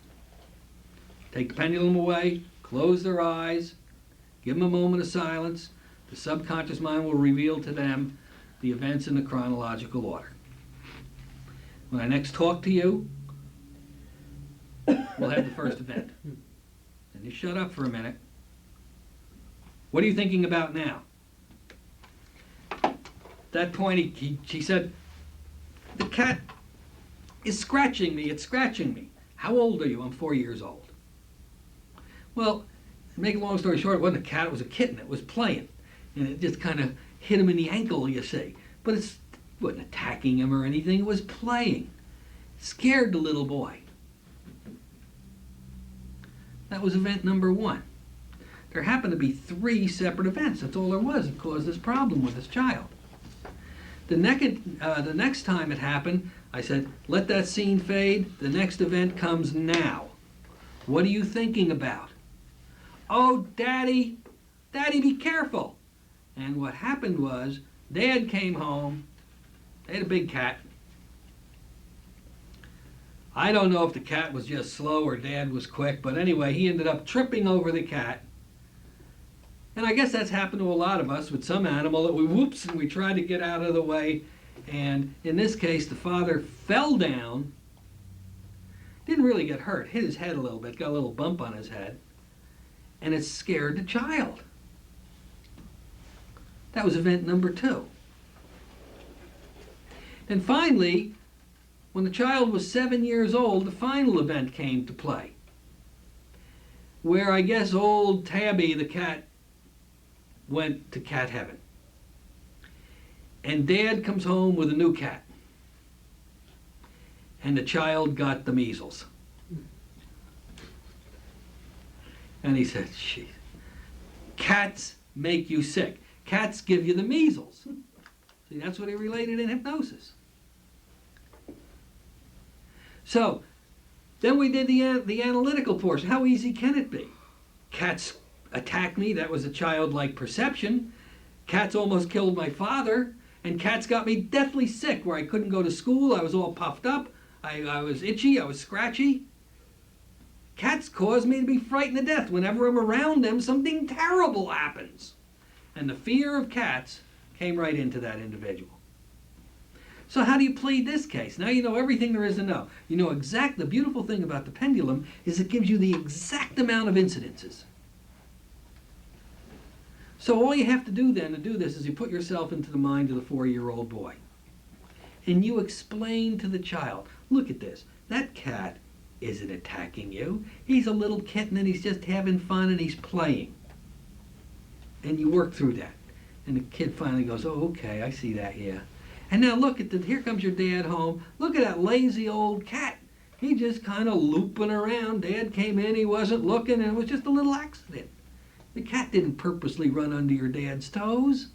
Speaker 1: Take the pendulum away, close their eyes, give them a moment of silence. The subconscious mind will reveal to them the events in the chronological order. When I next talk to you, we'll have the first event. And you shut up for a minute. What are you thinking about now? At that point, she said, the cat is scratching me, it's scratching me. How old are you? I'm 4 years old. Well, to make a long story short, it wasn't a cat, it was a kitten. It was playing. And it just kind of hit him in the ankle, you see. But it wasn't attacking him or anything, it was playing. Scared the little boy. That was event number 1. There happened to be 3 separate events. That's all there was that caused this problem with this child. The next time it happened, I said, let that scene fade. The next event comes now. What are you thinking about? Oh, Daddy, be careful. And what happened was, Dad came home. They had a big cat. I don't know if the cat was just slow or Dad was quick, but anyway, he ended up tripping over the cat. And I guess that's happened to a lot of us with some animal that we whoops and we try to get out of the way. And in this case, the father fell down, didn't really get hurt, hit his head a little bit, got a little bump on his head, and it scared the child. That was event number 2. And finally, when the child was 7 years old, the final event came to play, where I guess old Tabby, the cat, went to cat heaven. And Dad comes home with a new cat. And the child got the measles. And he said, "Gee, cats make you sick. Cats give you the measles." See, that's what he related in hypnosis. So, then we did the analytical portion. How easy can it be? Cats attacked me. That was a childlike perception. Cats almost killed my father. And cats got me deathly sick where I couldn't go to school. I was all puffed up. I was itchy. I was scratchy. Cats cause me to be frightened to death. Whenever I'm around them, something terrible happens. And the fear of cats came right into that individual. So how do you plead this case? Now you know everything there is to know. You know the beautiful thing about the pendulum is it gives you the exact amount of incidences. So all you have to do then to do this is you put yourself into the mind of the 4-year-old boy. And you explain to the child, look at this, that cat isn't attacking you. He's a little kitten and he's just having fun and he's playing. And you work through that. And the kid finally goes, oh, okay, I see that, yeah. And now look at here comes your dad home. Look at that lazy old cat. He just kind of looping around. Dad came in, he wasn't looking, and it was just a little accident. The cat didn't purposely run under your dad's toes.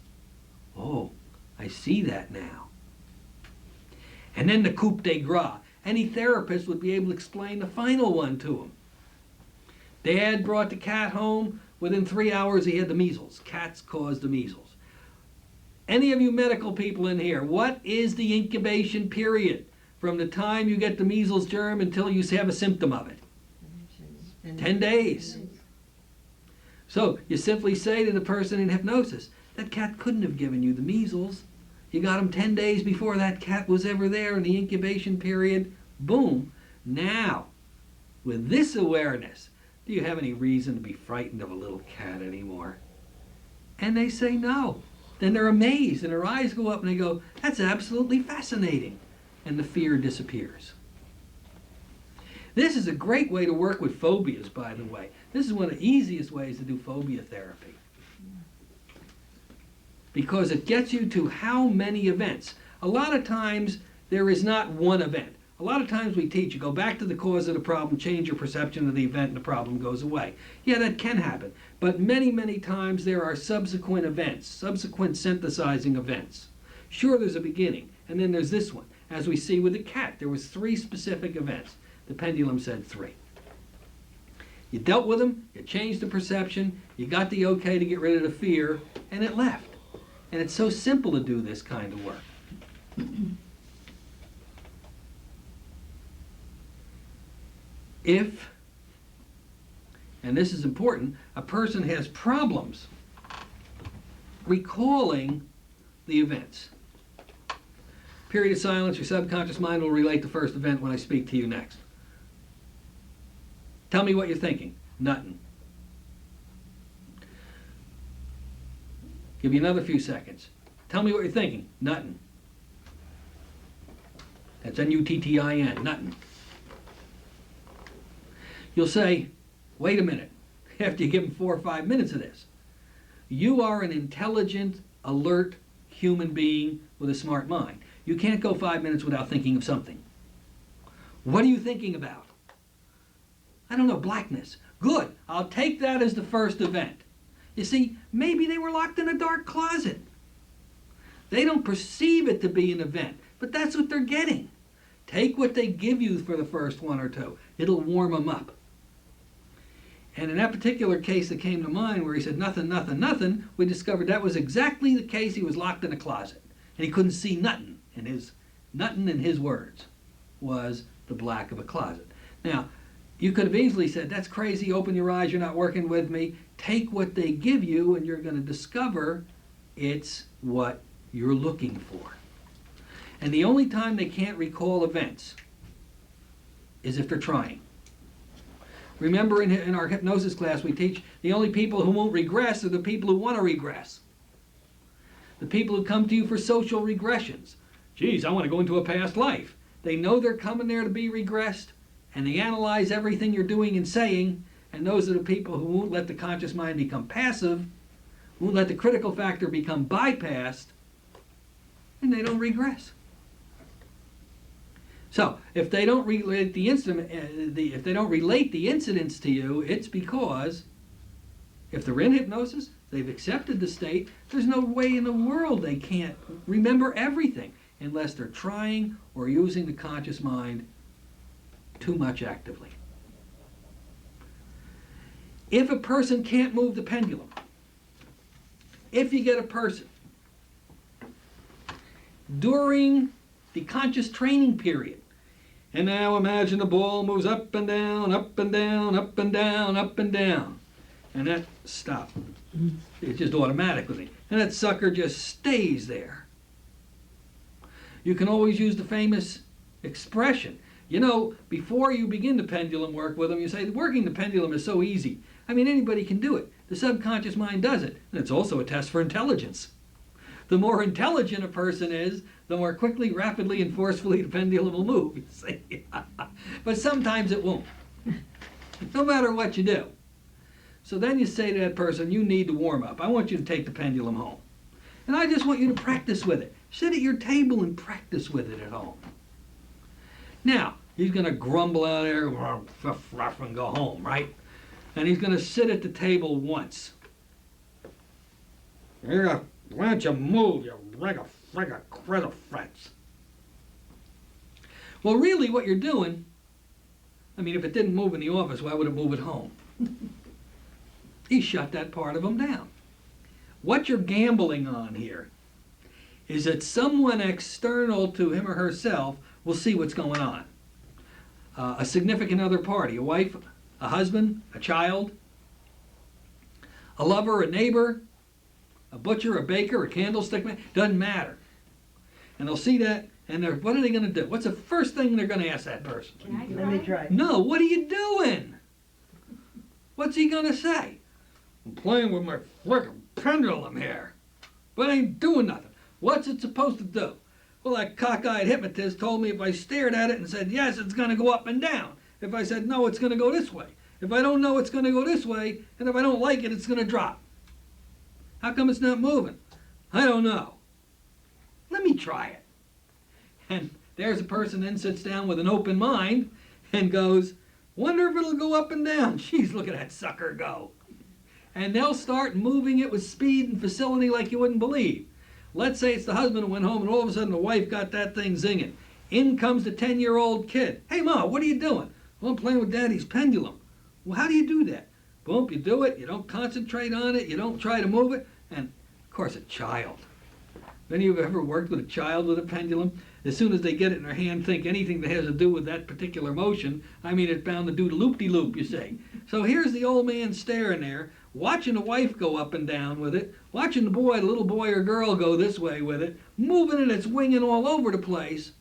Speaker 1: Oh, I see that now. And then the coup de grace. Any therapist would be able to explain the final one to him. Dad brought the cat home. Within 3 hours, he had the measles. Cats cause the measles. Any of you medical people in here, what is the incubation period from the time you get the measles germ until you have a symptom of it? 10 days. So you simply say to the person in hypnosis, that cat couldn't have given you the measles. You got him 10 days before that cat was ever there in the incubation period. Boom. Now, with this awareness, do you have any reason to be frightened of a little cat anymore? And they say no. Then they're amazed and their eyes go up and they go, that's absolutely fascinating. And the fear disappears. This is a great way to work with phobias, by the way. This is one of the easiest ways to do phobia therapy. Because it gets you to how many events. A lot of times there is not one event. A lot of times we teach you go back to the cause of the problem, change your perception of the event, and the problem goes away. Yeah, that can happen. But many, many times there are subsequent events, subsequent synthesizing events. Sure, there's a beginning, and then there's this one. As we see with the cat, there was 3 specific events. The pendulum said 3. You dealt with them, you changed the perception, you got the okay to get rid of the fear, and it left. And it's so simple to do this kind of work. If, and this is important, a person has problems recalling the events. Period of silence, your subconscious mind will relate the first event when I speak to you next. Tell me what you're thinking. Nothing. Give you another few seconds. Tell me what you're thinking. Nothing. That's N-U-T-T-I-N. Nothing. You'll say, wait a minute, after you give them 4 or 5 minutes of this. You are an intelligent, alert human being with a smart mind. You can't go 5 minutes without thinking of something. What are you thinking about? I don't know, blackness. Good, I'll take that as the first event. You see, maybe they were locked in a dark closet. They don't perceive it to be an event, but that's what they're getting. Take what they give you for the first 1 or 2. It'll warm them up. And in that particular case that came to mind where he said nothing, nothing, nothing, we discovered that was exactly the case. He was locked in a closet. And he couldn't see nothing. And nothing in his words was the black of a closet. Now, you could have easily said, that's crazy, open your eyes, you're not working with me. Take what they give you and you're going to discover it's what you're looking for. And the only time they can't recall events is if they're trying. Remember in our hypnosis class we teach the only people who won't regress are the people who want to regress. The people who come to you for social regressions. Geez, I want to go into a past life. They know they're coming there to be regressed, and they analyze everything you're doing and saying, and those are the people who won't let the conscious mind become passive, won't let the critical factor become bypassed, and they don't regress. So, if they don't relate the incidents to you, it's because if they're in hypnosis, they've accepted the state. There's no way in the world they can't remember everything unless they're trying or using the conscious mind too much actively. If a person can't move the pendulum, if you get a person during the conscious training period, and now imagine the ball moves up and down, up and down, up and down, up and down, and that stops. It's just automatically, and that sucker just stays there. You can always use the famous expression. You know, before you begin the pendulum work with them, you say, working the pendulum is so easy. I mean, anybody can do it. The subconscious mind does it. And it's also a test for intelligence. The more intelligent a person is, the more quickly, rapidly, and forcefully the pendulum will move, you see. But sometimes it won't, no matter what you do. So then you say to that person, you need to warm up. I want you to take the pendulum home. And I just want you to practice with it. Sit at your table and practice with it at home. Now, he's going to grumble out there and go home, right? And he's going to sit at the table once. Why don't you move, you frigga critter frets? Well, really what you're doing, I mean, if it didn't move in the office, why would it move at home? He shut that part of him down. What you're gambling on here is that someone external to him or herself will see what's going on. A significant other party, a wife, a husband, a child, a lover, a neighbor, a butcher, a baker, a candlestick man, doesn't matter. And they'll see that, and what are they going to do? What's the first thing they're going to ask that person?
Speaker 2: Can I
Speaker 4: Let me try.
Speaker 1: No, what are you doing? What's he going to say? I'm playing with my frickin' pendulum here, but it ain't doing nothing. What's it supposed to do? Well, that cockeyed hypnotist told me if I stared at it and said, yes, it's going to go up and down. If I said, no, it's going to go this way. If I don't know, it's going to go this way. And if I don't like it, it's going to drop. How come it's not moving? I don't know. Let me try it. And there's a person then sits down with an open mind and goes, wonder if it'll go up and down. Jeez, look at that sucker go. And they'll start moving it with speed and facility like you wouldn't believe. Let's say it's the husband who went home and all of a sudden the wife got that thing zinging. In comes the 10-year-old kid. Hey, Ma, what are you doing? Well, I'm playing with Daddy's pendulum. Well, how do you do that? Boom, you do it. You don't concentrate on it. You don't try to move it. And, of course, a child. Have any of you ever worked with a child with a pendulum? As soon as they get it in their hand, think anything that has to do with that particular motion, I mean, it's bound to do the loop-de-loop, you say. So here's the old man staring there, watching the wife go up and down with it, watching the boy, the little boy or girl go this way with it, moving it, it's winging all over the place.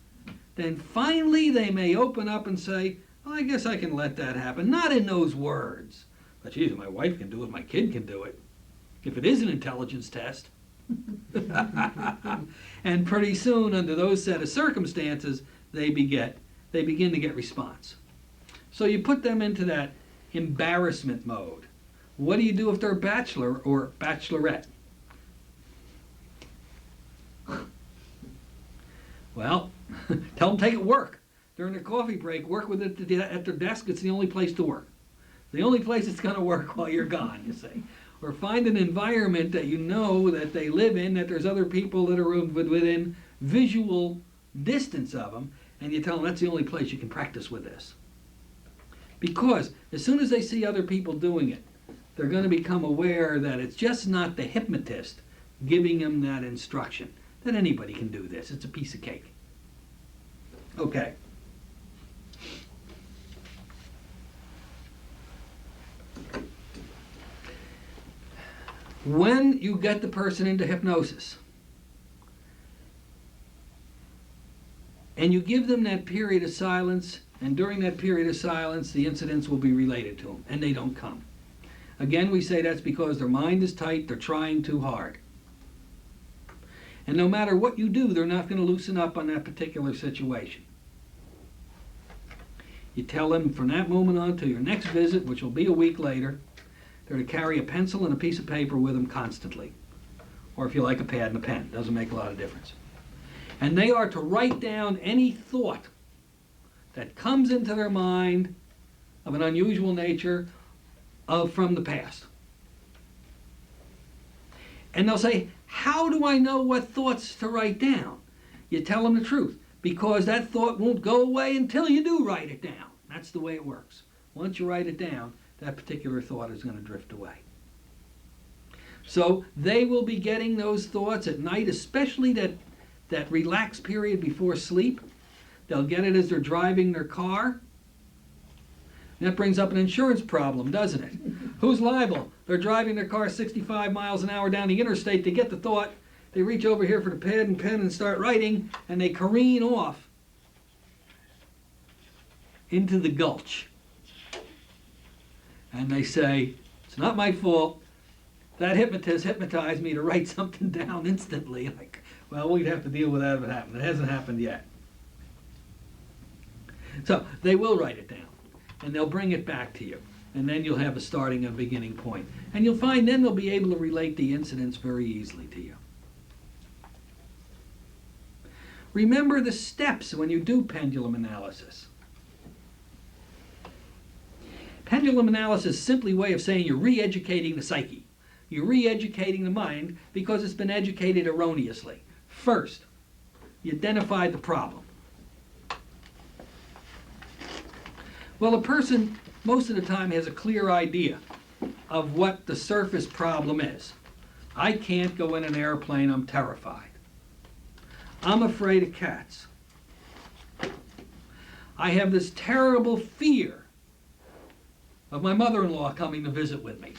Speaker 1: Then finally they may open up and say, well, I guess I can let that happen. Not in those words. But geez, if my wife can do it, my kid can do it. If it is an intelligence test. And pretty soon, under those set of circumstances, they begin to get response. So you put them into that embarrassment mode. What do you do if they're a bachelor or bachelorette? Well, tell them take it work. During their coffee break, work with it at their desk. It's the only place to work. The only place it's going to work while you're gone, you see. Or find an environment that you know that they live in, that there's other people that are within visual distance of them, and you tell them that's the only place you can practice with this. Because as soon as they see other people doing it, they're going to become aware that it's just not the hypnotist giving them that instruction, that anybody can do this. It's a piece of cake. Okay. When you get the person into hypnosis, and you give them that period of silence, and during that period of silence, the incidents will be related to them, and they don't come. Again, we say that's because their mind is tight, they're trying too hard. And no matter what you do, they're not going to loosen up on that particular situation. You tell them from that moment on to your next visit, which will be a week later, they're to carry a pencil and a piece of paper with them constantly. Or if you like, a pad and a pen. Doesn't make a lot of difference. And they are to write down any thought that comes into their mind of an unusual nature from the past. And they'll say, how do I know what thoughts to write down? You tell them the truth, because that thought won't go away until you do write it down. That's the way it works. Once you write it down, that particular thought is going to drift away. So they will be getting those thoughts at night, especially that relaxed period before sleep. They'll get it as they're driving their car. That brings up an insurance problem, doesn't it? Who's liable? They're driving their car 65 miles an hour down the interstate. They get the thought. They reach over here for the pad and pen and start writing, and they careen off into the gulch. And they say, it's not my fault. That hypnotist hypnotized me to write something down instantly. Like, well, we'd have to deal with that if it happened. It hasn't happened yet. So they will write it down, and they'll bring it back to you. And then you'll have a starting and beginning point. And you'll find then they'll be able to relate the incidents very easily to you. Remember the steps when you do pendulum analysis. Pendulum analysis is simply a way of saying you're re-educating the psyche. You're re-educating the mind because it's been educated erroneously. First, you identify the problem. Well, a person, most of the time, has a clear idea of what the surface problem is. I can't go in an airplane, I'm terrified. I'm afraid of cats. I have this terrible fear of my mother-in-law coming to visit with me.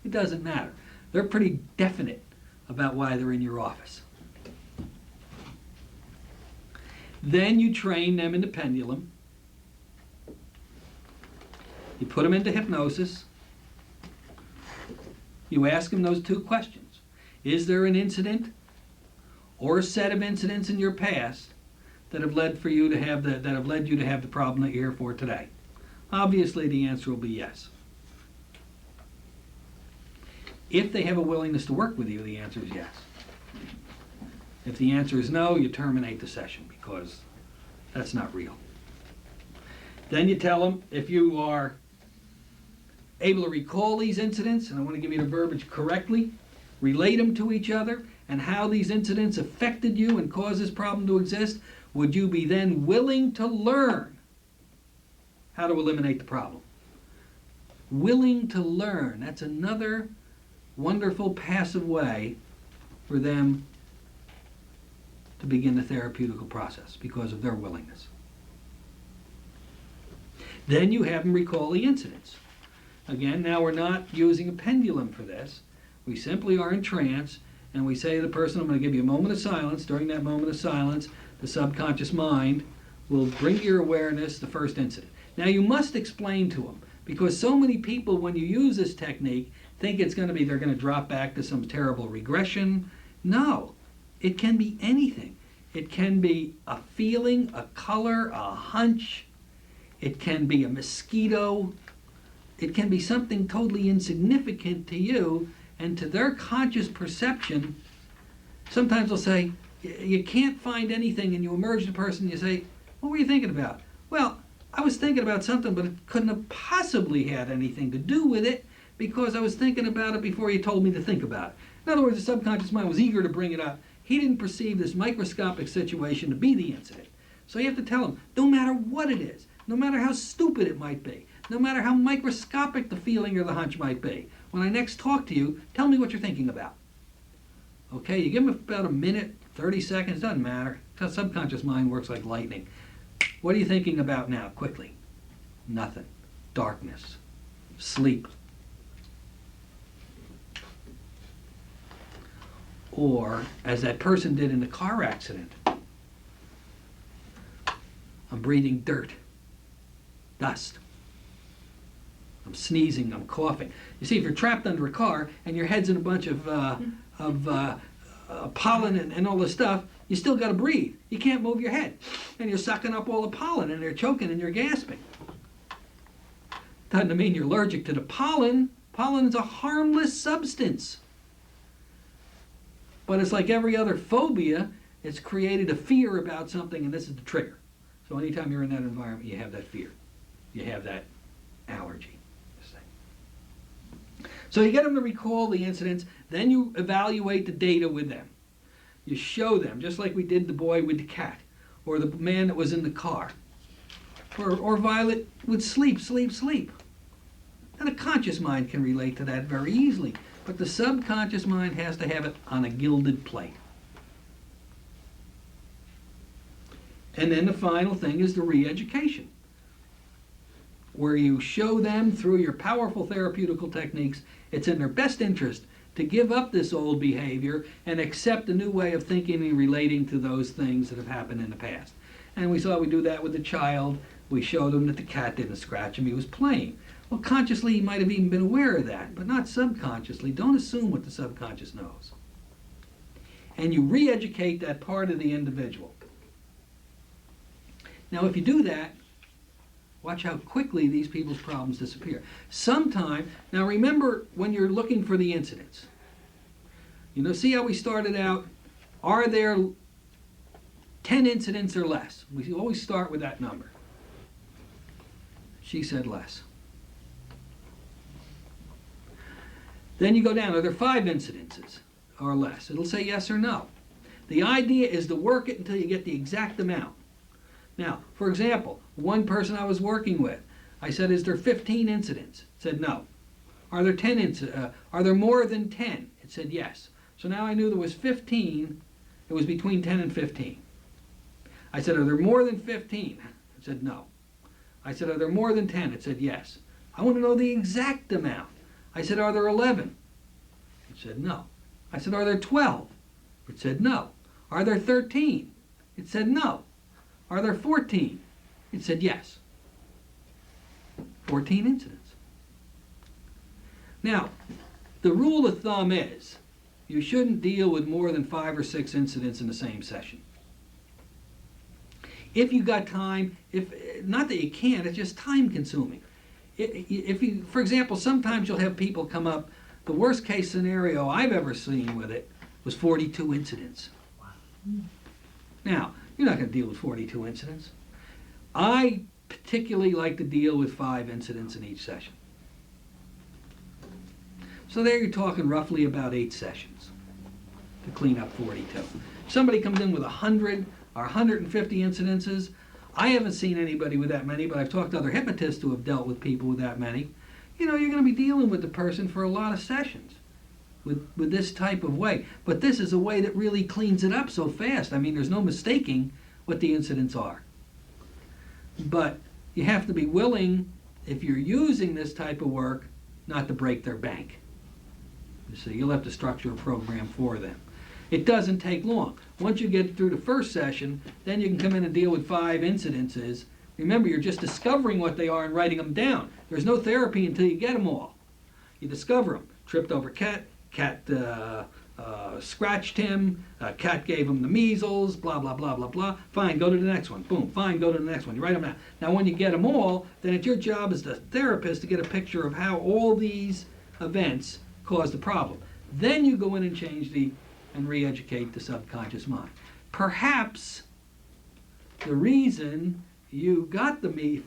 Speaker 1: It doesn't matter. They're pretty definite about why they're in your office. Then you train them in the pendulum. You put them into hypnosis. You ask them those two questions. Is there an incident or a set of incidents in your past that have led you to have the problem that you're here for today? Obviously, the answer will be yes. If they have a willingness to work with you, the answer is yes. If the answer is no, you terminate the session because that's not real. Then you tell them if you are able to recall these incidents, and I want to give you the verbiage correctly, relate them to each other, and how these incidents affected you and caused this problem to exist, would you be then willing to learn how to eliminate the problem? Willing to learn. That's another wonderful passive way for them to begin the therapeutical process because of their willingness. Then you have them recall the incidents. Again, now we're not using a pendulum for this. We simply are in trance, and we say to the person, I'm going to give you a moment of silence. During that moment of silence, the subconscious mind will bring to your awareness the first incident. Now you must explain to them, because so many people, when you use this technique, think they're going to drop back to some terrible regression. No, it can be anything. It can be a feeling, a color, a hunch. It can be a mosquito. It can be something totally insignificant to you, and to their conscious perception, sometimes they'll say, you can't find anything, and you emerge the person, and you say, what were you thinking about? Well, I was thinking about something, but it couldn't have possibly had anything to do with it because I was thinking about it before you told me to think about it. In other words, the subconscious mind was eager to bring it up. He didn't perceive this microscopic situation to be the incident. So you have to tell him, no matter what it is, no matter how stupid it might be, no matter how microscopic the feeling or the hunch might be, when I next talk to you, tell me what you're thinking about. Okay, you give them about a minute, 30 seconds, doesn't matter. The subconscious mind works like lightning. What are you thinking about now, quickly? Nothing. Darkness. Sleep. Or, as that person did in the car accident, I'm breathing dirt, dust. I'm sneezing, I'm coughing. You see, if you're trapped under a car and your head's in a bunch of pollen and all this stuff, you still got to breathe. You can't move your head. And you're sucking up all the pollen and they're choking and you're gasping. Doesn't mean you're allergic to the pollen. Pollen is a harmless substance. But it's like every other phobia, it's created a fear about something, and this is the trigger. So anytime you're in that environment, you have that fear. You have that allergy. So you get them to recall the incidents, then you evaluate the data with them. You show them, just like we did the boy with the cat, or the man that was in the car, or Violet with sleep. And the conscious mind can relate to that very easily, but the subconscious mind has to have it on a gilded plate. And then the final thing is the re-education, where you show them through your powerful therapeutical techniques it's in their best interest to give up this old behavior and accept a new way of thinking and relating to those things that have happened in the past. And we saw we do that with the child. We showed him that the cat didn't scratch him, he was playing. Well, consciously he might have even been aware of that, but not subconsciously. Don't assume what the subconscious knows. And you re-educate that part of the individual. Now, if you do that, watch how quickly these people's problems disappear. Now remember when you're looking for the incidents. See how we started out? Are there 10 incidents or less? We always start with that number. She said less. Then you go down, are there 5 incidences or less? It'll say yes or no. The idea is to work it until you get the exact amount. Now, for example, one person I was working with, I said, is there 15 incidents? It said no. Are there 10 are there more than 10? It said yes. So now I knew there was 15. It was between 10 and 15. I said, are there more than 15? It said no. I said, are there more than 10? It said yes. I want to know the exact amount. I said, are there 11? It said no. I said, are there 12? It said no. Are there 13? It said no. Are there 14? It said yes. 14 incidents. Now, The rule of thumb is you shouldn't deal with more than 5 or 6 incidents in the same session. If you got time, not that you can't, it's just time consuming. If you, for example, sometimes you'll have people come up, the worst case scenario I've ever seen with it was 42 incidents. Now, you're not going to deal with 42 incidents. I particularly like to deal with 5 incidents in each session. So there you're talking roughly about 8 sessions to clean up 42. Somebody comes in with 100 or 150 incidences. I haven't seen anybody with that many, but I've talked to other hypnotists who have dealt with people with that many. You know, you're going to be dealing with the person for a lot of sessions with this type of way. But this is a way that really cleans it up so fast. I mean, there's no mistaking what the incidents are. But you have to be willing, if you're using this type of work, not to break their bank. So you'll have to structure a program for them. It doesn't take long. Once you get through the first session, then you can come in and deal with 5 incidences. Remember, you're just discovering what they are and writing them down. There's no therapy until you get them all. You discover them. Tripped over cat, scratched him, cat gave him the measles, blah, blah, blah, blah, blah. Fine, go to the next one. Boom, fine, go to the next one. You write them down. Now, when you get them all, then it's your job as the therapist to get a picture of how all these events cause the problem. Then you go in and change and re-educate the subconscious mind. Perhaps the reason you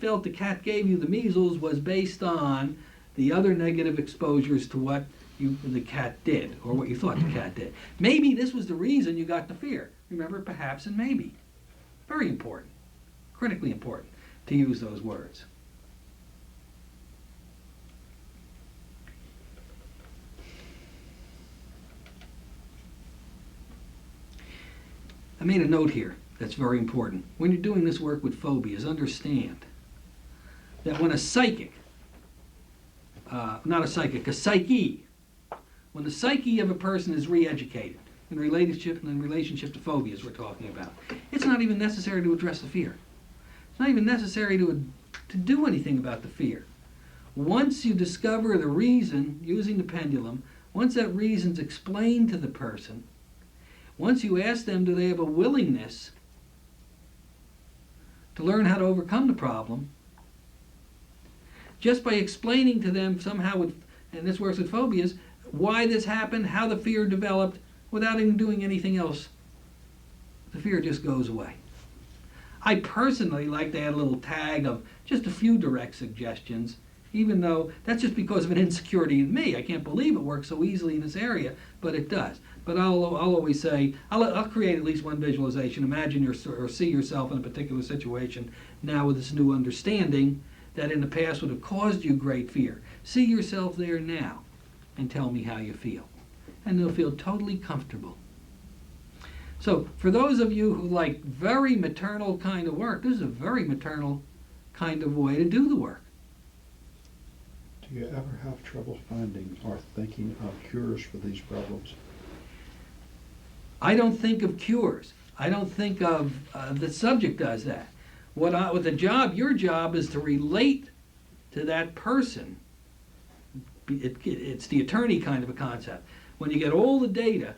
Speaker 1: felt the cat gave you the measles was based on the other negative exposures to what the cat did, or what you thought the cat did. Maybe this was the reason you got the fear. Remember, perhaps and maybe. Very important, critically important to use those words. I made a note here that's very important. When you're doing this work with phobias, understand that when a psyche, when the psyche of a person is re-educated in relationship to phobias we're talking about, it's not even necessary to address the fear. It's not even necessary to do anything about the fear. Once you discover the reason using the pendulum, once that reason's explained to the person, once you ask them, do they have a willingness to learn how to overcome the problem, just by explaining to them somehow, and this works with phobias, why this happened, how the fear developed, without even doing anything else, the fear just goes away. I personally like to add a little tag of just a few direct suggestions, even though that's just because of an insecurity in me. I can't believe it works so easily in this area, but it does. But I'll always say, I'll create at least one visualization. Imagine or see yourself in a particular situation now with this new understanding that in the past would have caused you great fear. See yourself there now and tell me how you feel. And you'll feel totally comfortable. So for those of you who like very maternal kind of work, this is a very maternal kind of way to do the work.
Speaker 3: Do you ever have trouble finding or thinking of cures for these problems?
Speaker 1: I don't think of cures. I don't think of, the subject does that. Your job is to relate to that person. It's the attorney kind of a concept. When you get all the data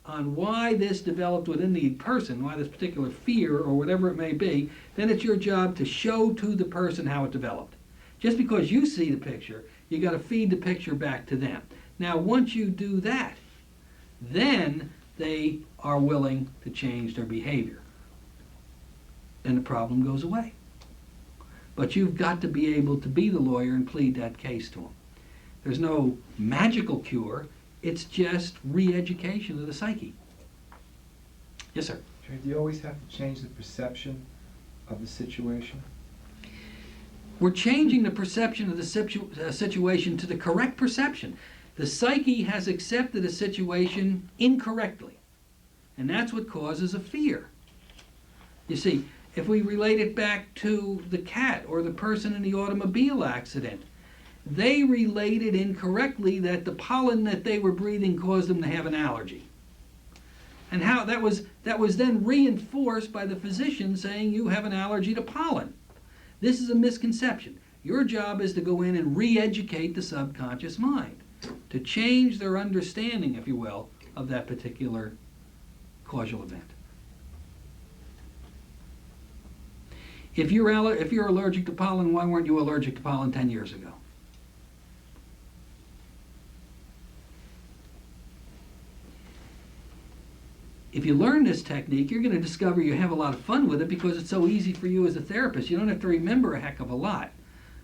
Speaker 1: on why this developed within the person, why this particular fear or whatever it may be, then it's your job to show to the person how it developed. Just because you see the picture, you got to feed the picture back to them. Now, once you do that, then they are willing to change their behavior. And the problem goes away. But you've got to be able to be the lawyer and plead that case to them. There's no magical cure. It's just re-education of the psyche. Yes, sir?
Speaker 4: Do you always have to change the perception of the situation?
Speaker 1: We're changing the perception of the situation to the correct perception. The psyche has accepted a situation incorrectly, and that's what causes a fear. You see, if we relate it back to the cat or the person in the automobile accident, they related incorrectly that the pollen that they were breathing caused them to have an allergy. And how that was then reinforced by the physician saying you have an allergy to pollen. This is a misconception. Your job is to go in and re-educate the subconscious mind. to change their understanding, if you will, of that particular causal event. If you're allergic to pollen, why weren't you allergic to pollen 10 years ago? If you learn this technique, you're going to discover you have a lot of fun with it because it's so easy for you as a therapist. You don't have to remember a heck of a lot.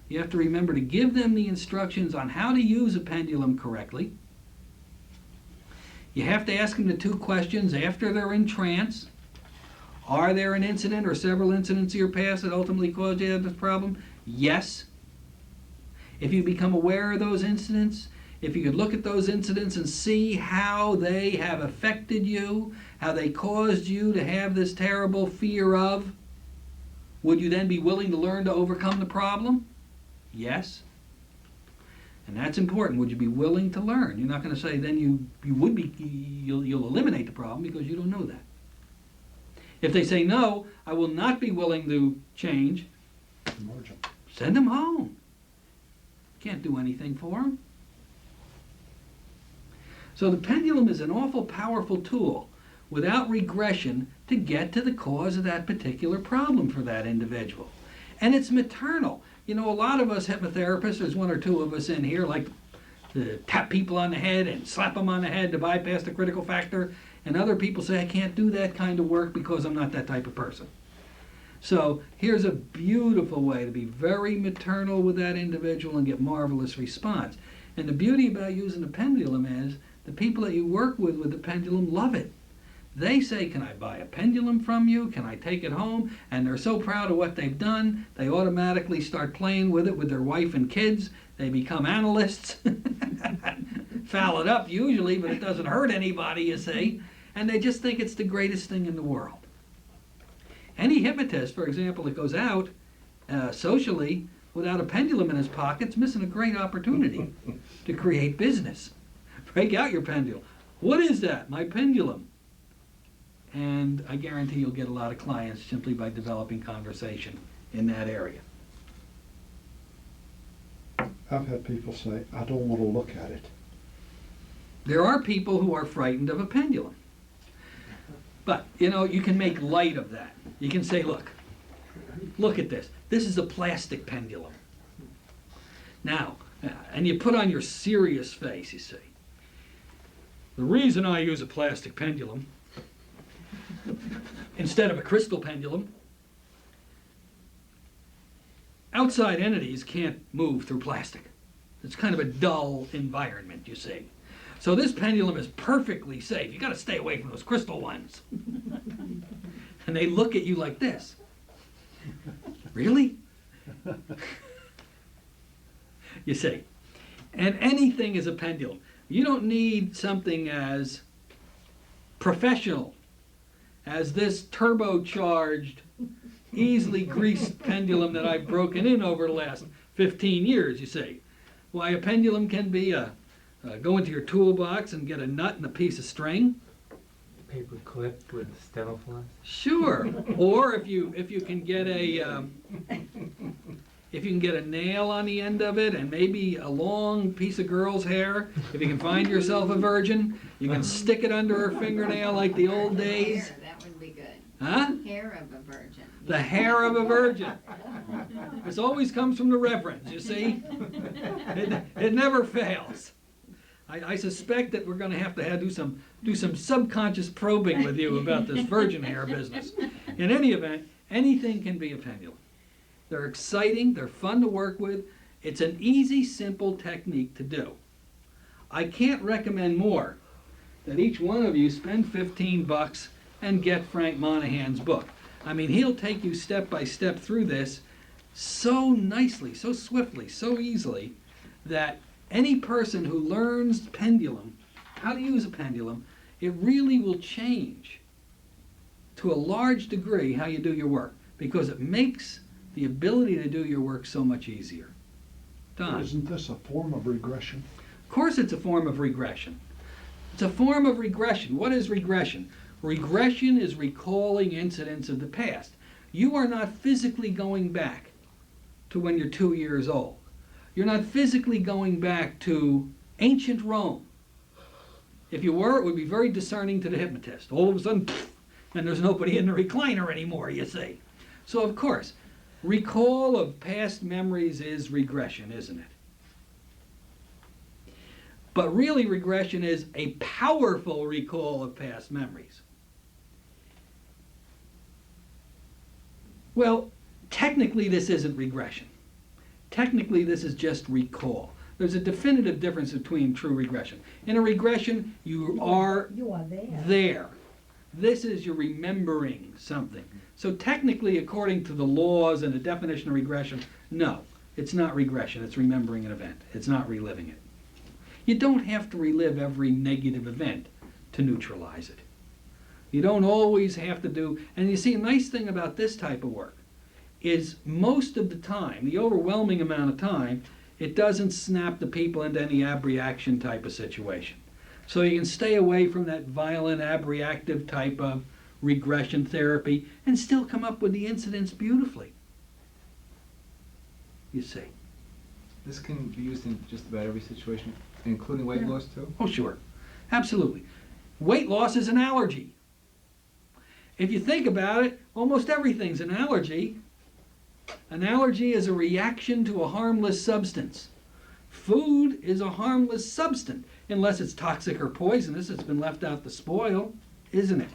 Speaker 1: You have to remember to give them the instructions on how to use a pendulum correctly. You have to ask them the two questions after they're in trance. Are there an incident or several incidents in your past that ultimately caused you this problem? Yes. If you become aware of those incidents, if you could look at those incidents and see how they have affected you, how they caused you to have this terrible fear of, would you then be willing to learn to overcome the problem? Yes. And that's important. Would you be willing to learn? You're not going to say then you'll eliminate the problem because you don't know that. If they say no, I will not be willing to change,
Speaker 3: Margin.
Speaker 1: send them home. Can't do anything for them. So the pendulum is an awful powerful tool without regression to get to the cause of that particular problem for that individual. And it's maternal. You know, a lot of us hypnotherapists, there's one or two of us in here, like to tap people on the head and slap them on the head to bypass the critical factor. And other people say, I can't do that kind of work because I'm not that type of person. So here's a beautiful way to be very maternal with that individual and get marvelous response. And the beauty about using the pendulum is the people that you work with the pendulum love it. They say, can I buy a pendulum from you? Can I take it home? And they're so proud of what they've done, they automatically start playing with it with their wife and kids. They become analysts. Foul it up usually, but it doesn't hurt anybody, you see. And they just think it's the greatest thing in the world. Any hypnotist, for example, that goes out socially without a pendulum in his pocket is missing a great opportunity to create business. Break out your pendulum. What is that? My pendulum. And I guarantee you'll get a lot of clients simply by developing conversation in that area.
Speaker 3: I've had people say, I don't want to look at it.
Speaker 1: There are people who are frightened of a pendulum. But, you know, you can make light of that. You can say, look at this. This is a plastic pendulum. Now, and you put on your serious face, you see. The reason I use a plastic pendulum instead of a crystal pendulum, outside entities can't move through plastic. It's kind of a dull environment, you see. So this pendulum is perfectly safe. You got to stay away from those crystal ones. And they look at you like this. Really? You see. And anything is a pendulum. You don't need something as professional as this turbocharged, easily greased pendulum that I've broken in over the last 15 years, you see. Why, a pendulum can be go into your toolbox and get a nut and a piece of string.
Speaker 5: Paper clip with steno flask.
Speaker 1: Sure. Or if you can get a nail on the end of it and maybe a long piece of girl's hair, if you can find yourself a virgin, you can stick it under her fingernail like the old days.
Speaker 2: Hair, that would be good.
Speaker 1: Huh?
Speaker 2: Hair of a virgin.
Speaker 1: The hair of a virgin. This always comes from the reverends, you see. It never fails. I suspect that we're going to have do some subconscious probing with you about this virgin hair business. In any event, anything can be a pendulum. They're exciting, they're fun to work with. It's an easy, simple technique to do. I can't recommend more that each one of you spend $15 and get Frank Monahan's book. I mean, he'll take you step by step through this so nicely, so swiftly, so easily that any person who learns pendulum, how to use a pendulum, it really will change to a large degree how you do your work because it makes the ability to do your work so much easier. Don?
Speaker 3: Isn't this a form of regression?
Speaker 1: Of course it's a form of regression. It's a form of regression. What is regression? Regression is recalling incidents of the past. You are not physically going back to when you're 2 years old. You're not physically going back to Ancient Rome. If you were, it would be very discerning to the hypnotist. All of a sudden, and there's nobody in the recliner anymore, you see. So of course, recall of past memories is regression, isn't it? But really, regression is a powerful recall of past memories. Well, technically this isn't regression. Technically this is just recall. There's a definitive difference between true regression. In a regression, you are there. This is you're remembering something. So technically, according to the laws and the definition of regression, no, it's not regression, it's remembering an event. It's not reliving it. You don't have to relive every negative event to neutralize it. You don't always have to do, and you see, a nice thing about this type of work is most of the time, the overwhelming amount of time, it doesn't snap the people into any abreaction type of situation. So you can stay away from that violent abreactive type of regression therapy and still come up with the incidents beautifully. You see.
Speaker 4: This can be used in just about every situation, including weight loss too?
Speaker 1: Oh, sure. Absolutely. Weight loss is an allergy. If you think about it, almost everything's an allergy. An allergy is a reaction to a harmless substance. Food is a harmless substance, unless it's toxic or poisonous. It's been left out to spoil, isn't it?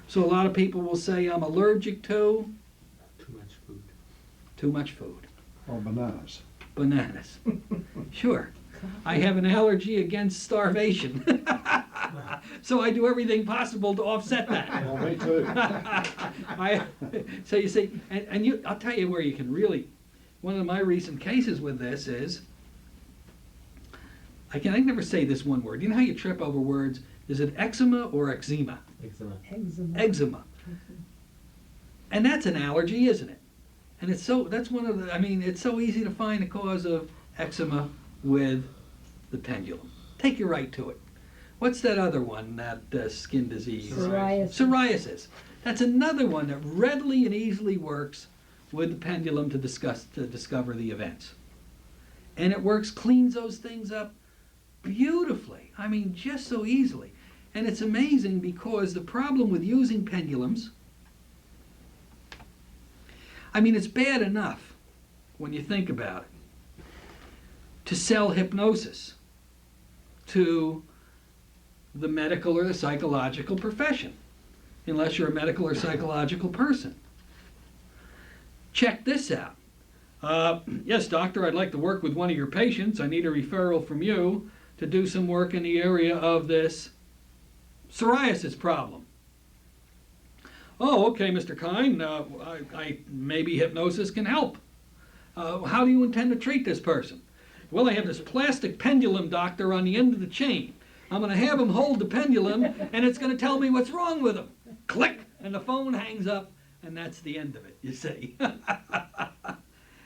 Speaker 1: So a lot of people will say, I'm allergic to
Speaker 5: Too much food.
Speaker 1: too much food.
Speaker 3: Or bananas.
Speaker 1: Bananas. Sure. I have an allergy against starvation. So I do everything possible to offset that.
Speaker 3: Well, me too.
Speaker 1: So you see, and you, I'll tell you where you can really, one of my recent cases with this is, I never say this one word. You know how you trip over words? Is it eczema or eczema?
Speaker 5: Eczema.
Speaker 1: Eczema. And that's an allergy, isn't it? And it's so, that's one of the, I mean, it's so easy to find the cause of eczema with the pendulum. Take you right to it. What's that other one, that skin disease? Psoriasis. That's another one that readily and easily works with the pendulum to discover the events. And it works, cleans those things up beautifully. I mean, just so easily. And it's amazing because the problem with using pendulums, I mean, it's bad enough when you think about it, to sell hypnosis to the medical or the psychological profession, unless you're a medical or psychological person. Check this out. Yes, doctor, I'd like to work with one of your patients. I need a referral from you to do some work in the area of this psoriasis problem. Oh, okay, Mr. Kine, maybe hypnosis can help. How do you intend to treat this person? Well, I have this plastic pendulum, doctor, on the end of the chain. I'm going to have him hold the pendulum, and it's going to tell me what's wrong with him. Click, and the phone hangs up, and that's the end of it, you see.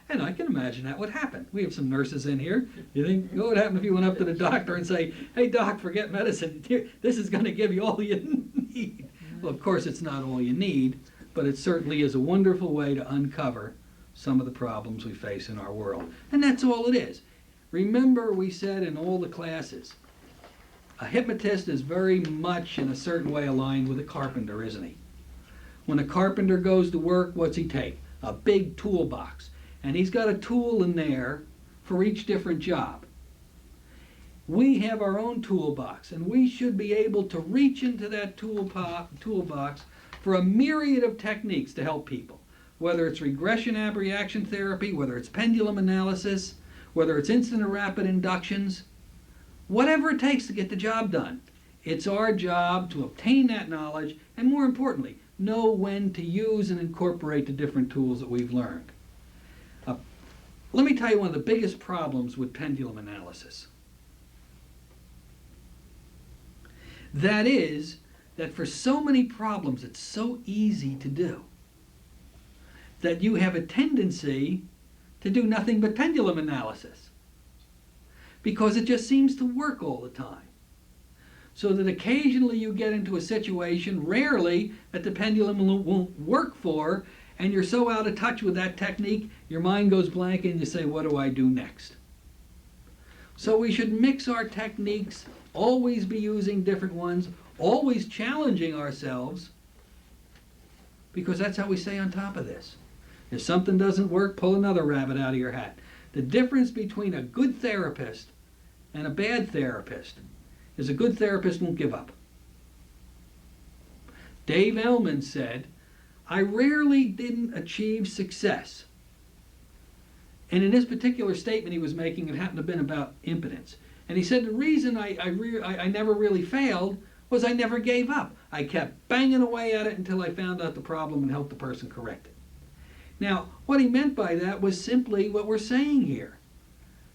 Speaker 1: And I can imagine that would happen. We have some nurses in here. You think, what would happen if you went up to the doctor and say, hey, doc, forget medicine. Here, this is going to give you all you need. Well, of course, it's not all you need, but it certainly is a wonderful way to uncover some of the problems we face in our world. And that's all it is. Remember, we said in all the classes, a hypnotist is very much in a certain way aligned with a carpenter, isn't he? When a carpenter goes to work, what's he take? A big toolbox. And he's got a tool in there for each different job. We have our own toolbox, and we should be able to reach into that toolbox for a myriad of techniques to help people. Whether it's regression abreaction therapy, whether it's pendulum analysis, whether it's instant or rapid inductions, whatever it takes to get the job done. It's our job to obtain that knowledge, and more importantly, know when to use and incorporate the different tools that we've learned. Let me tell you one of the biggest problems with pendulum analysis. That is, that for so many problems it's so easy to do that you have a tendency to do nothing but pendulum analysis because it just seems to work all the time. So that occasionally you get into a situation, rarely, that the pendulum won't work for, and you're so out of touch with that technique, your mind goes blank and you say, what do I do next? So we should mix our techniques, always be using different ones, always challenging ourselves, because that's how we stay on top of this. If something doesn't work, pull another rabbit out of your hat. The difference between a good therapist and a bad therapist is a good therapist won't give up. Dave Ellman said, I rarely didn't achieve success. And in this particular statement he was making, it happened to have been about impotence. And he said the reason I never really failed was I never gave up. I kept banging away at it until I found out the problem and helped the person correct it. Now, what he meant by that was simply what we're saying here.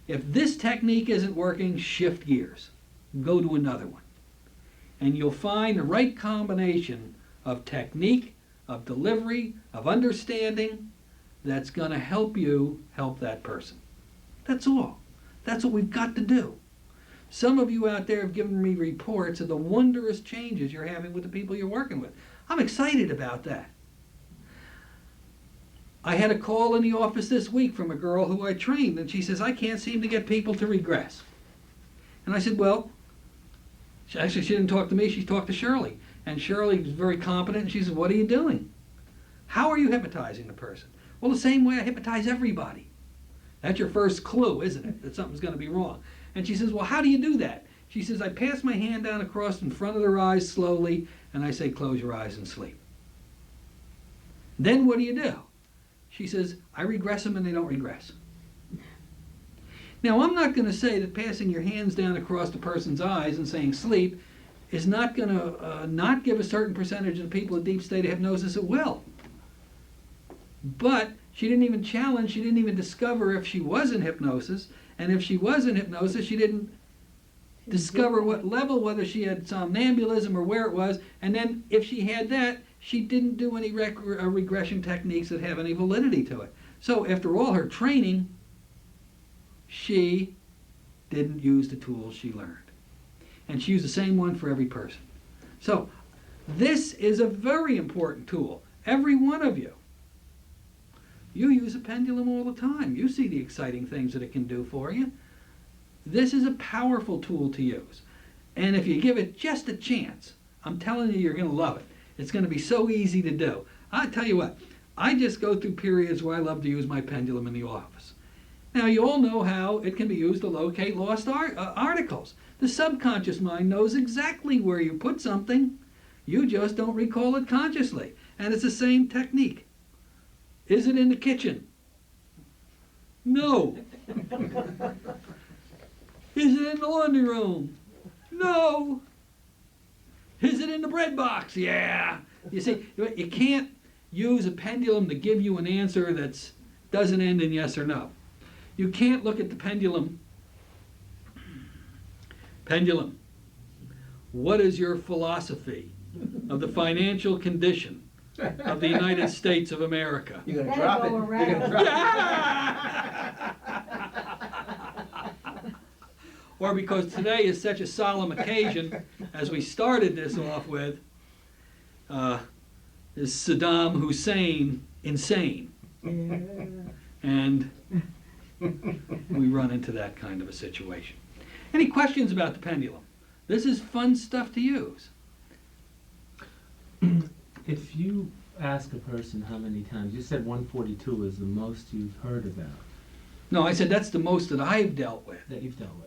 Speaker 1: If this technique isn't working, shift gears. Go to another one. And you'll find the right combination of technique, of delivery, of understanding that's going to help you help that person. That's all. That's what we've got to do. Some of you out there have given me reports of the wondrous changes you're having with the people you're working with. I'm excited about that. I had a call in the office this week from a girl who I trained, and she says, I can't seem to get people to regress. And I said, well, she didn't talk to me, she talked to Shirley. And Shirley was very competent, and she said, what are you doing? How are you hypnotizing the person? Well, the same way I hypnotize everybody. That's your first clue, isn't it, that something's going to be wrong? And she says, well, how do you do that? She says, I pass my hand down across in front of their eyes slowly, and I say, close your eyes and sleep. Then what do? She says, I regress them and they don't regress. Now, I'm not going to say that passing your hands down across the person's eyes and saying sleep is not going to not give a certain percentage of people a deep state of hypnosis. It will. But she didn't even challenge, she didn't even discover if she was in hypnosis. And if she was in hypnosis, she didn't discover what level, whether she had somnambulism or where it was. And then if she had that, she didn't do any regression techniques that have any validity to it. So after all her training, she didn't use the tools she learned. And she used the same one for every person. So this is a very important tool. Every one of you. You use a pendulum all the time. You see the exciting things that it can do for you. This is a powerful tool to use. And if you give it just a chance, I'm telling you, you're going to love it. It's going to be so easy to do. I tell you what, I just go through periods where I love to use my pendulum in the office. Now, you all know how it can be used to locate lost articles. The subconscious mind knows exactly where you put something. You just don't recall it consciously. And it's the same technique. Is it in the kitchen? No. Is it in the laundry room? No. Is it in the bread box? Yeah. You see, you can't use a pendulum to give you an answer that doesn't end in yes or no. You can't look at the pendulum. Pendulum, what is your philosophy of the financial condition of the United States of America?
Speaker 4: You're going to drop it. You're going to drop
Speaker 1: Or because today is such a solemn occasion, as we started this off with, is Saddam Hussein insane? And we run into that kind of a situation. Any questions about the pendulum? This is fun stuff to use.
Speaker 5: If you ask a person how many times, you said 142 is the most you've heard about
Speaker 1: No, I said that's the most that I've dealt with.
Speaker 5: that you've dealt with.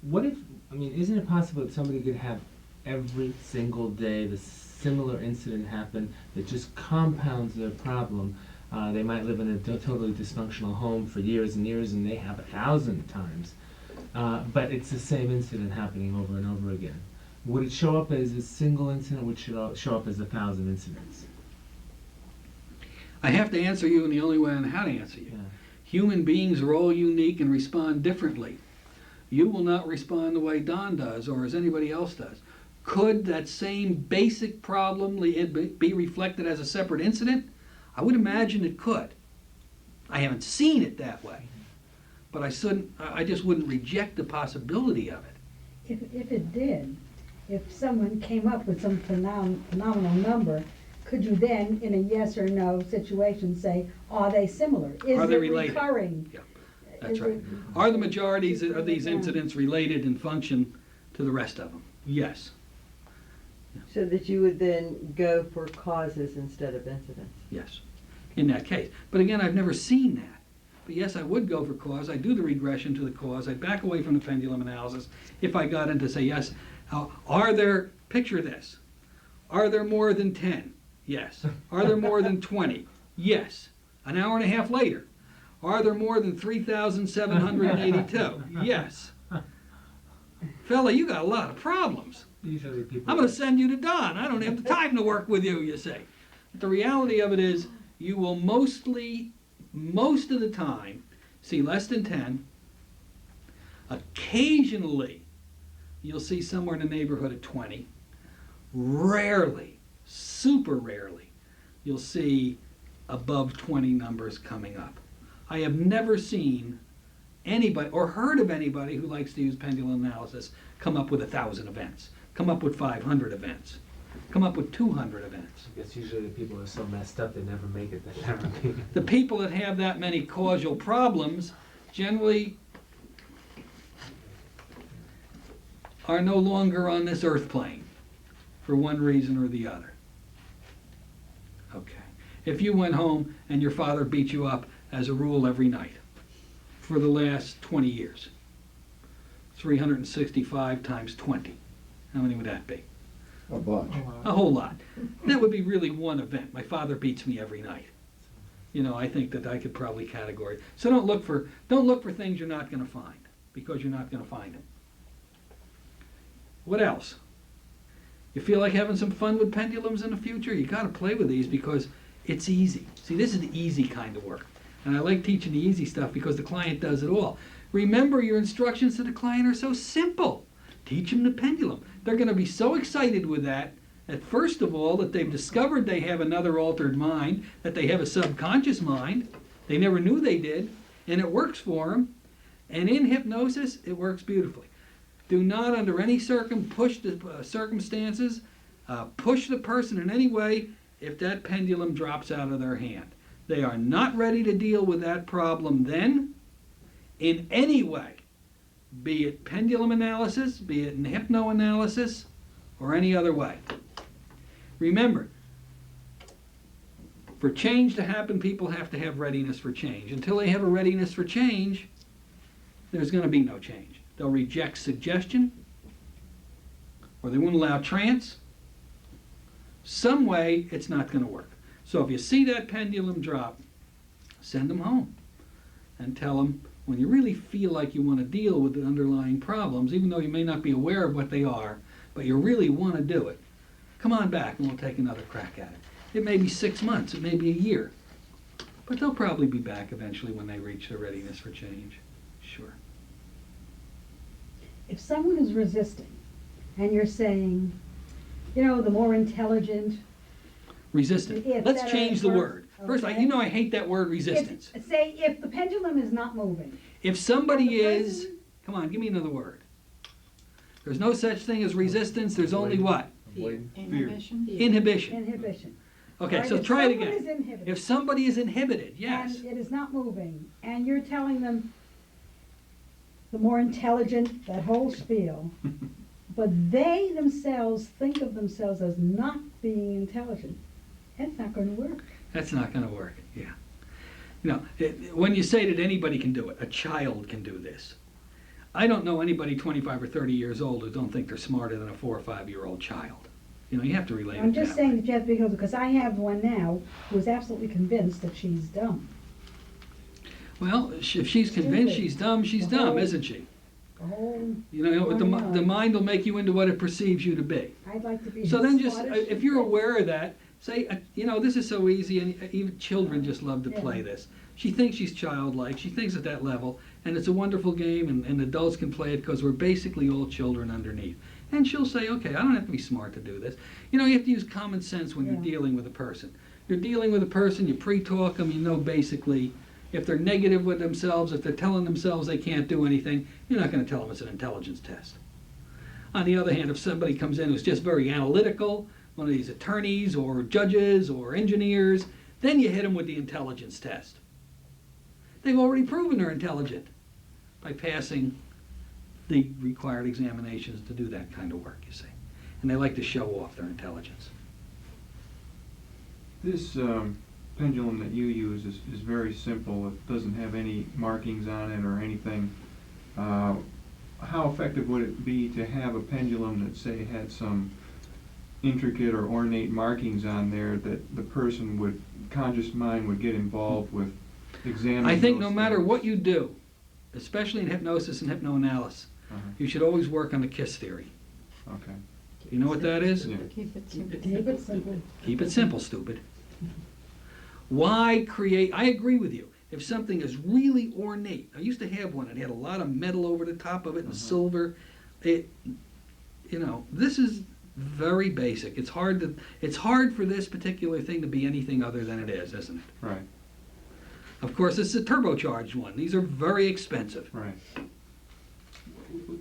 Speaker 5: What if, I mean, isn't it possible that somebody could have every single day the similar incident happen that just compounds their problem? They might live in a totally dysfunctional home for years and years, and they have 1,000 times. But it's the same incident happening over and over again. Would it show up as a single incident, or would it show up as 1,000 incidents?
Speaker 1: I have to answer you in the only way I know how to answer you.
Speaker 5: Yeah.
Speaker 1: Human beings are all unique and respond differently. You will not respond the way Don does or as anybody else does. Could that same basic problem be reflected as a separate incident? I would imagine it could. I haven't seen it that way. But I just wouldn't reject the possibility of it.
Speaker 6: If it did, if someone came up with some phenomenal number, could you then, in a yes or no situation, say, are they similar? Is
Speaker 1: Are they
Speaker 6: it
Speaker 1: related?
Speaker 6: recurring?
Speaker 1: Yeah. That's
Speaker 6: Is
Speaker 1: right.
Speaker 6: it-
Speaker 1: Are the majorities of these
Speaker 6: Yeah.
Speaker 1: incidents related in function to the rest of them? Yes,
Speaker 7: So that you would then go for causes instead of incidents.
Speaker 1: yes, in that case. But again, I've never seen that. But yes, I would go for cause. I'd do the regression to the cause. I'd back away from the pendulum analysis if I got into, say, yes, are there, picture this, are there more than 10? Yes. Are there more than 20? Yes. An hour and a half later, are there more than 3,782? Yes. Fella, you got a lot of problems.
Speaker 5: Usually people.
Speaker 1: I'm going to send you to Don. I don't have the time to work with you, you say. But the reality of it is, you will most of the time, see less than 10. Occasionally, you'll see somewhere in the neighborhood of 20. Rarely, super rarely, you'll see above 20 numbers coming up. I have never seen anybody or heard of anybody who likes to use pendulum analysis come up with 1,000 events, come up with 500 events, come up with 200 events.
Speaker 5: I guess usually the people are so messed up they never make it. They never make it.
Speaker 1: The people that have that many causal problems generally are no longer on this earth plane for one reason or the other. Okay. If you went home and your father beat you up as a rule every night for the last 20 years, 365 times 20, how many would that be?
Speaker 3: A bunch.
Speaker 1: A whole lot. That would be really one event. My father beats me every night. You know, I think that I could probably categorize. So don't look for things you're not going to find, because you're not going to find them. What else? You feel like having some fun with pendulums in the future? You got to play with these because it's easy. See, this is the easy kind of work. And I like teaching the easy stuff because the client does it all. Remember, your instructions to the client are so simple. Teach them the pendulum. They're going to be so excited with that first of all, that they've discovered they have another altered mind, that they have a subconscious mind. They never knew they did, and it works for them. And in hypnosis, it works beautifully. Do not, under any circumstances, push the person in any way if that pendulum drops out of their hand. They are not ready to deal with that problem then, in any way, be it pendulum analysis, be it in hypnoanalysis, or any other way. Remember, for change to happen, people have to have readiness for change. Until they have a readiness for change, there's going to be no change. They'll reject suggestion, or they won't allow trance. Some way, it's not going to work. So if you see that pendulum drop, send them home and tell them, when you really feel like you want to deal with the underlying problems, even though you may not be aware of what they are, but you really want to do it, come on back and we'll take another crack at it. It may be 6 months, it may be a year, but they'll probably be back eventually when they reach their readiness for change. Sure.
Speaker 6: If someone is resisting and you're saying, you know, the more intelligent,
Speaker 1: Resistant.
Speaker 6: If
Speaker 1: Let's
Speaker 6: that
Speaker 1: change the
Speaker 6: are-
Speaker 1: word. First,
Speaker 6: okay.
Speaker 1: you know I hate that word resistance.
Speaker 6: say if the pendulum is not moving.
Speaker 1: If somebody
Speaker 6: and the
Speaker 1: is,
Speaker 6: person-
Speaker 1: come on, give me another word. There's no such thing as resistance, there's only what?
Speaker 2: Inhibition?
Speaker 1: Inhibition.
Speaker 6: Inhibition.
Speaker 1: Okay,
Speaker 6: Right,
Speaker 1: so
Speaker 6: if
Speaker 1: try it
Speaker 6: someone is
Speaker 1: again.
Speaker 6: inhibited,
Speaker 1: If somebody is inhibited, yes.
Speaker 6: and it is not moving, and you're telling them the more intelligent, that whole spiel, but they themselves think of themselves as not being intelligent, that's not going to work.
Speaker 1: That's not going to work, yeah. You know, when you say that anybody can do it, a child can do this. I don't know anybody 25 or 30 years old who don't think they're smarter than a 4 or 5-year-old child. You know, you have to relate
Speaker 6: I'm
Speaker 1: it
Speaker 6: just
Speaker 1: that
Speaker 6: saying
Speaker 1: way.
Speaker 6: that you have to be careful, because I have one now who is absolutely convinced that she's dumb.
Speaker 1: Well, if she's convinced she's dumb,
Speaker 6: Oh.
Speaker 1: isn't she?
Speaker 6: The whole,
Speaker 1: You know, the mind will make you into what it perceives you to be.
Speaker 6: I'd like to be.
Speaker 1: So
Speaker 6: as
Speaker 1: then just,
Speaker 6: smart as
Speaker 1: if
Speaker 6: she
Speaker 1: you're
Speaker 6: is.
Speaker 1: aware of that, say, you know, this is so easy, and even children just love to play
Speaker 6: Yeah.
Speaker 1: this. She thinks she's childlike, she thinks at that level, and it's a wonderful game, and adults can play it because we're basically all children underneath. And she'll say, okay, I don't have to be smart to do this. You know, you have to use common sense when you're
Speaker 6: Yeah.
Speaker 1: dealing with a person. You're dealing with a person, you pre-talk them, you know basically if they're negative with themselves, if they're telling themselves they can't do anything, you're not going to tell them it's an intelligence test. On the other hand, if somebody comes in who's just very analytical, one of these attorneys or judges or engineers, then you hit them with the intelligence test. They've already proven they're intelligent by passing the required examinations to do that kind of work, you see. And they like to show off their intelligence.
Speaker 8: This pendulum that you use is very simple. It doesn't have any markings on it or anything. How effective would it be to have a pendulum that, say, had some intricate or ornate markings on there that the person would, conscious mind would get involved with examining
Speaker 1: I think
Speaker 8: those
Speaker 1: no matter
Speaker 8: things?
Speaker 1: what you do, especially in hypnosis and hypnoanalysis, you should always work on the KISS theory.
Speaker 8: Okay.
Speaker 1: You know what that is?
Speaker 8: Yeah.
Speaker 2: Keep it simple.
Speaker 6: Keep it simple.
Speaker 1: Keep it simple, stupid. Why create? I agree with you. If something is really ornate, I used to have one. It had a lot of metal over the top of it and silver. This is very basic. It's hard for this particular thing to be anything other than it is, isn't it?
Speaker 8: Right.
Speaker 1: Of course, this is a turbocharged one. These are very expensive.
Speaker 8: Right.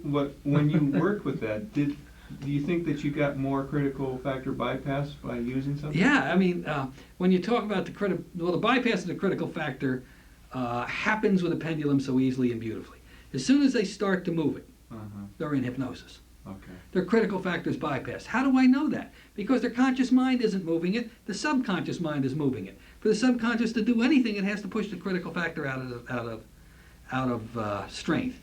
Speaker 8: When you worked with that, do you think that you got more critical factor bypass by using something?
Speaker 1: Yeah, I mean, when you talk about the bypass of the critical factor happens with a pendulum so easily and beautifully. As soon as they start to move it, they're in hypnosis.
Speaker 8: Okay.
Speaker 1: Their critical factor is bypassed. How do I know that? Because their conscious mind isn't moving it, the subconscious mind is moving it. For the subconscious to do anything, it has to push the critical factor out of strength.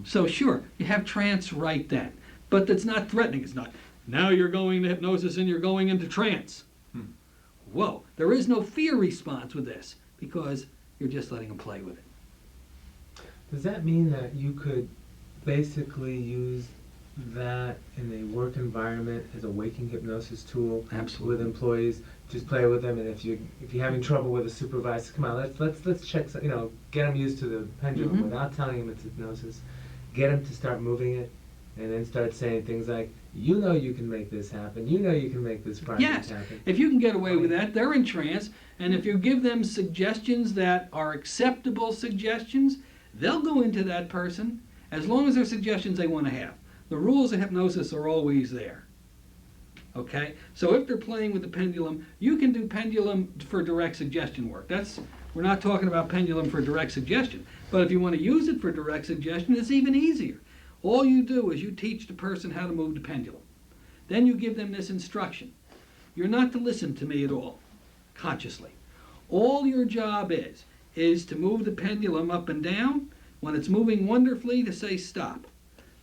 Speaker 1: So sure, you have trance right then, but that's not threatening. It's not, now you're going to hypnosis and you're going into trance. Whoa, there is no fear response with this because you're just letting them play with it.
Speaker 5: Does that mean that you could basically use that in a work environment as a waking hypnosis tool
Speaker 1: Absolutely.
Speaker 5: with employees? Just play with them, and if you're having trouble with a supervisor, come on, let's check. Get them used to the pendulum without telling them it's hypnosis. Get them to start moving it, and then start saying things like, "You know, you can make this happen. You know, you can make this project
Speaker 1: Yes,
Speaker 5: happen."
Speaker 1: if you can get away with that, they're in trance, and if you give them suggestions that are acceptable suggestions, they'll go into that person as long as they're suggestions they want to have. The rules of hypnosis are always there. Okay? So if they're playing with the pendulum, you can do pendulum for direct suggestion work. We're not talking about pendulum for direct suggestion. But if you want to use it for direct suggestion, it's even easier. All you do is you teach the person how to move the pendulum. Then you give them this instruction. You're not to listen to me at all, consciously. All your job is to move the pendulum up and down. When it's moving wonderfully, to say stop.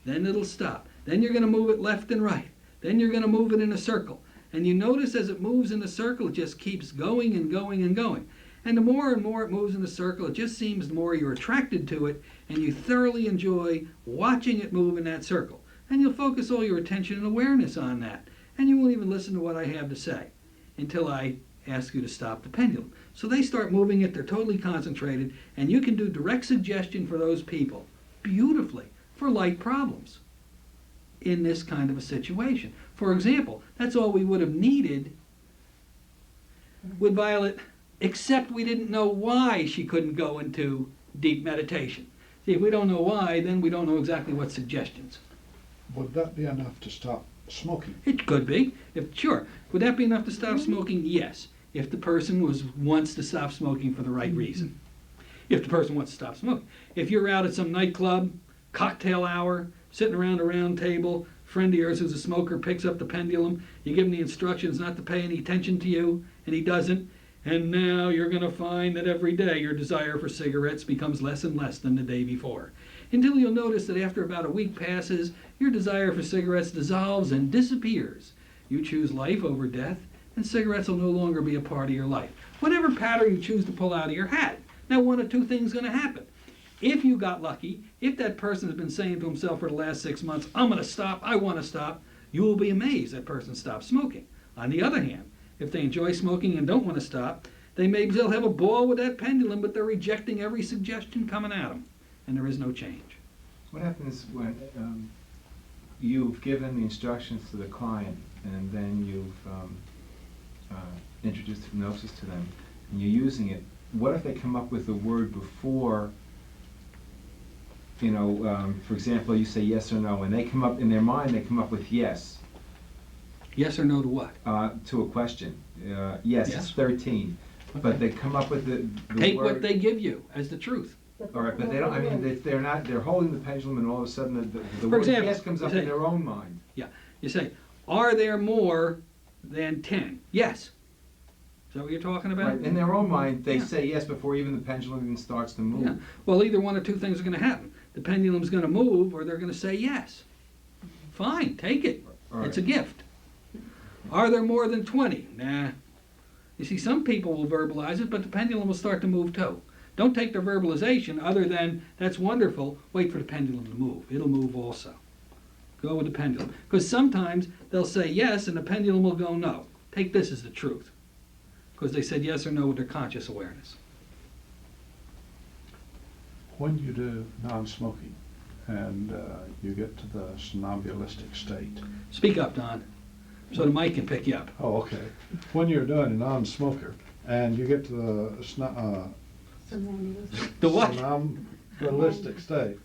Speaker 1: Then it'll stop. Then you're going to move it left and right. Then you're going to move it in a circle. And you notice as it moves in a circle, it just keeps going and going and going. And the more and more it moves in a circle, it just seems the more you're attracted to it, and you thoroughly enjoy watching it move in that circle. And you'll focus all your attention and awareness on that. And you won't even listen to what I have to say until I ask you to stop the pendulum. So they start moving it, they're totally concentrated, and you can do direct suggestion for those people beautifully for light problems in this kind of a situation. For example, that's all we would have needed with Violet, except we didn't know why she couldn't go into deep meditation. See, if we don't know why, then we don't know exactly what suggestions.
Speaker 3: Would that be enough to stop smoking?
Speaker 1: It could be. Sure. Would that be enough to stop smoking? Yes. If the person wants to stop smoking for the right reason. If the person wants to stop smoking. If you're out at some nightclub, cocktail hour, sitting around a round table, a friend of yours who's a smoker picks up the pendulum, you give him the instructions not to pay any attention to you, and he doesn't, and now you're going to find that every day your desire for cigarettes becomes less and less than the day before. Until you'll notice that after about a week passes, your desire for cigarettes dissolves and disappears. You choose life over death, and cigarettes will no longer be a part of your life. Whatever pattern you choose to pull out of your hat. Now, one of two things is going to happen. If you got lucky, if that person has been saying to himself for the last 6 months, I'm going to stop, I want to stop, you will be amazed that person stops smoking. On the other hand, if they enjoy smoking and don't want to stop, they may still have a ball with that pendulum, but they're rejecting every suggestion coming at them, and there is no change.
Speaker 4: What happens when you've given the instructions to the client and then you've introduced hypnosis to them and you're using it? What if they come up with a word before, for example, you say yes or no, and they come up, in their mind, they come up with yes.
Speaker 1: Yes or no to what?
Speaker 4: To a question. Yes,
Speaker 1: Yes.
Speaker 4: it's 13. but they come up with the
Speaker 1: Take what
Speaker 4: word.
Speaker 1: they give you as the truth.
Speaker 4: All right, but they don't, I mean, they're not, they're holding the pendulum and all of a sudden the
Speaker 1: For
Speaker 4: word
Speaker 1: example,
Speaker 4: yes comes up
Speaker 1: say-
Speaker 4: in their own mind.
Speaker 1: You say, are there more than 10? Yes. Is that what you're talking about?
Speaker 4: Right, in their own mind, they
Speaker 1: Yeah.
Speaker 4: say yes before even the pendulum even starts to move.
Speaker 1: Yeah. Well, either one or two things are going to happen. The pendulum's going to move, or they're going to say yes. Fine, take it.
Speaker 4: All
Speaker 1: It's a
Speaker 4: right.
Speaker 1: gift. Are there more than 20? Nah. You see, some people will verbalize it, but the pendulum will start to move too. Don't take their verbalization other than, that's wonderful, wait for the pendulum to move. It'll move also. Go with the pendulum. Because sometimes they'll say yes, and the pendulum will go no. Take this as the truth. Because they said yes or no with their conscious awareness.
Speaker 3: When you do non-smoking and you get to the somnambulistic state.
Speaker 1: Speak up, Don, so the mic can pick you up.
Speaker 3: Oh, okay. When you're doing a non-smoker and you get to the
Speaker 1: The what?
Speaker 3: somnambulistic state,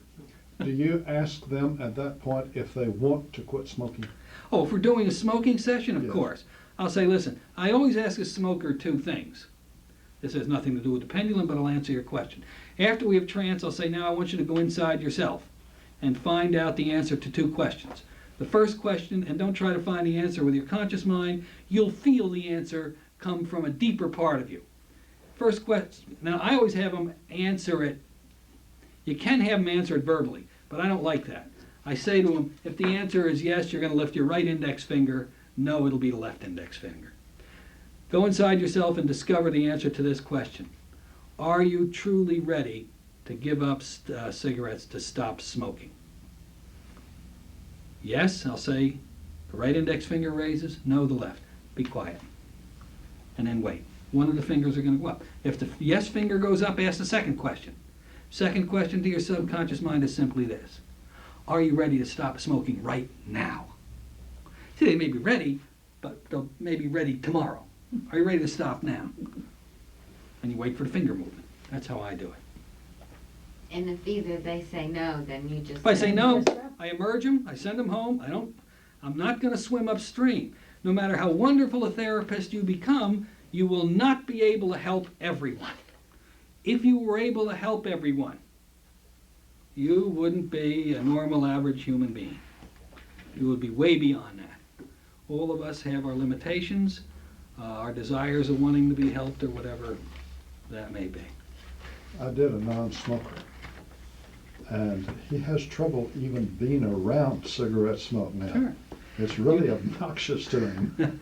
Speaker 3: do you ask them at that point if they want to quit smoking?
Speaker 1: Oh, if we're doing a smoking session, of
Speaker 3: Yes.
Speaker 1: course. I'll say, listen, I always ask a smoker two things. This has nothing to do with the pendulum, but I'll answer your question. After we have trance, I'll say, now I want you to go inside yourself and find out the answer to two questions. The first question, and don't try to find the answer with your conscious mind, you'll feel the answer come from a deeper part of you. First question, now I always have them answer it. You can have them answer it verbally, but I don't like that. I say to them, if the answer is yes, you're going to lift your right index finger. No, it'll be the left index finger. Go inside yourself and discover the answer to this question. Are you truly ready to give up cigarettes to stop smoking? Yes, I'll say the right index finger raises. No, the left. Be quiet. And then wait. One of the fingers are going to go up. If the yes finger goes up, ask the second question. Second question to your subconscious mind is simply this. Are you ready to stop smoking right now? See, they may be ready, but they'll may be ready tomorrow. Are you ready to stop now? And you wait for the finger movement. That's how I do it.
Speaker 9: And if either they say no, then you just.
Speaker 1: If I say no, I emerge them, I send them home. I'm not going to swim upstream. No matter how wonderful a therapist you become, you will not be able to help everyone. If you were able to help everyone, you wouldn't be a normal, average human being. You would be way beyond that. All of us have our limitations, our desires of wanting to be helped, or whatever that may be.
Speaker 3: I did a non-smoker, and he has trouble even being around cigarette smoke now.
Speaker 1: Sure.
Speaker 3: It's really obnoxious to him.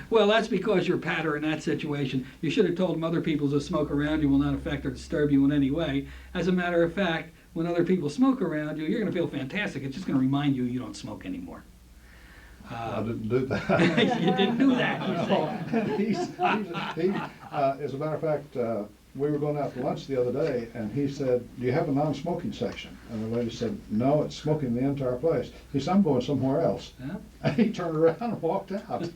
Speaker 1: Well, that's because you're Patter in that situation. You should have told him other people to smoke around you will not affect or disturb you in any way. As a matter of fact, when other people smoke around you, you're going to feel fantastic. It's just going to remind you you don't smoke anymore.
Speaker 3: I didn't do that.
Speaker 1: You didn't do that, you say.
Speaker 3: As a matter of fact, we were going out to lunch the other day, and he said, do you have a non-smoking section? And the lady said, no, it's smoking the entire place. He said, I'm going somewhere else.
Speaker 1: Yeah.
Speaker 3: And he turned around and walked out.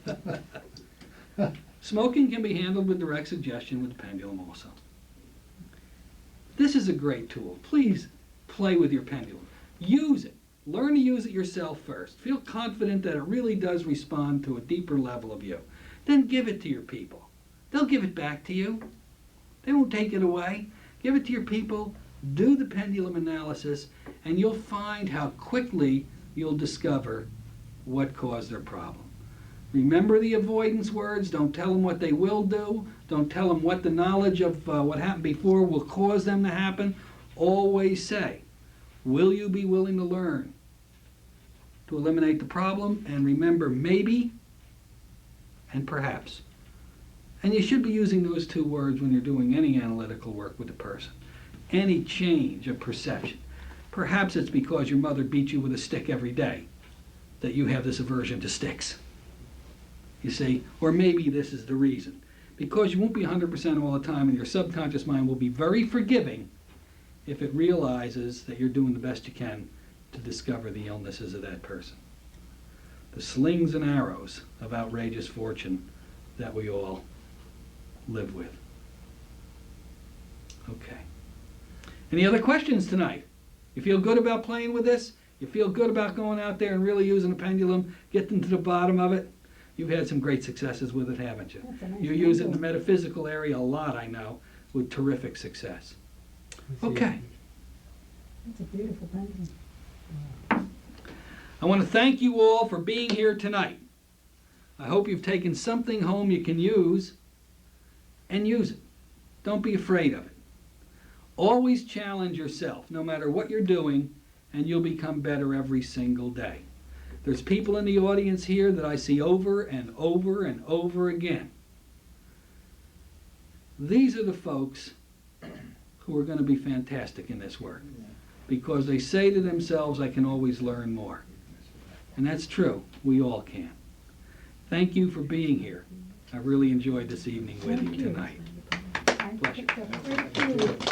Speaker 1: Smoking can be handled with direct suggestion with the pendulum also. This is a great tool. Please play with your pendulum. Use it. Learn to use it yourself first. Feel confident that it really does respond to a deeper level of you. Then give it to your people. They'll give it back to you. They won't take it away. Give it to your people. Do the pendulum analysis, and you'll find how quickly you'll discover what caused their problem. Remember the avoidance words. Don't tell them what they will do. Don't tell them what the knowledge of what happened before will cause them to happen. Always say, will you be willing to learn to eliminate the problem? And remember, maybe and perhaps. And you should be using those two words when you're doing any analytical work with a person. Any change of perception. Perhaps it's because your mother beat you with a stick every day that you have this aversion to sticks. You see, or maybe this is the reason. Because you won't be 100% all the time, and your subconscious mind will be very forgiving if it realizes that you're doing the best you can to discover the illnesses of that person. The slings and arrows of outrageous fortune that we all live with. Okay. Any other questions tonight? You feel good about playing with this? You feel good about going out there and really using the pendulum, getting to the bottom of it? You've had some great successes with it, haven't you?
Speaker 6: That's a nice
Speaker 1: You use it in the
Speaker 6: pendulum.
Speaker 1: metaphysical area a lot, I know, with terrific success.
Speaker 5: Let's see.
Speaker 1: Okay.
Speaker 6: That's a beautiful pendulum.
Speaker 1: I want to thank you all for being here tonight. I hope you've taken something home you can use, and use it. Don't be afraid of it. Always challenge yourself, no matter what you're doing, and you'll become better every single day. There's people in the audience here that I see over and over and over again. These are the folks who are going to be fantastic in this work, because they say to themselves, I can always learn more. And that's true. We all can. Thank you for being here. I really enjoyed this evening with
Speaker 6: Thank
Speaker 1: you
Speaker 6: you.
Speaker 1: tonight.
Speaker 6: I
Speaker 1: Pleasure.
Speaker 6: picked up quite a few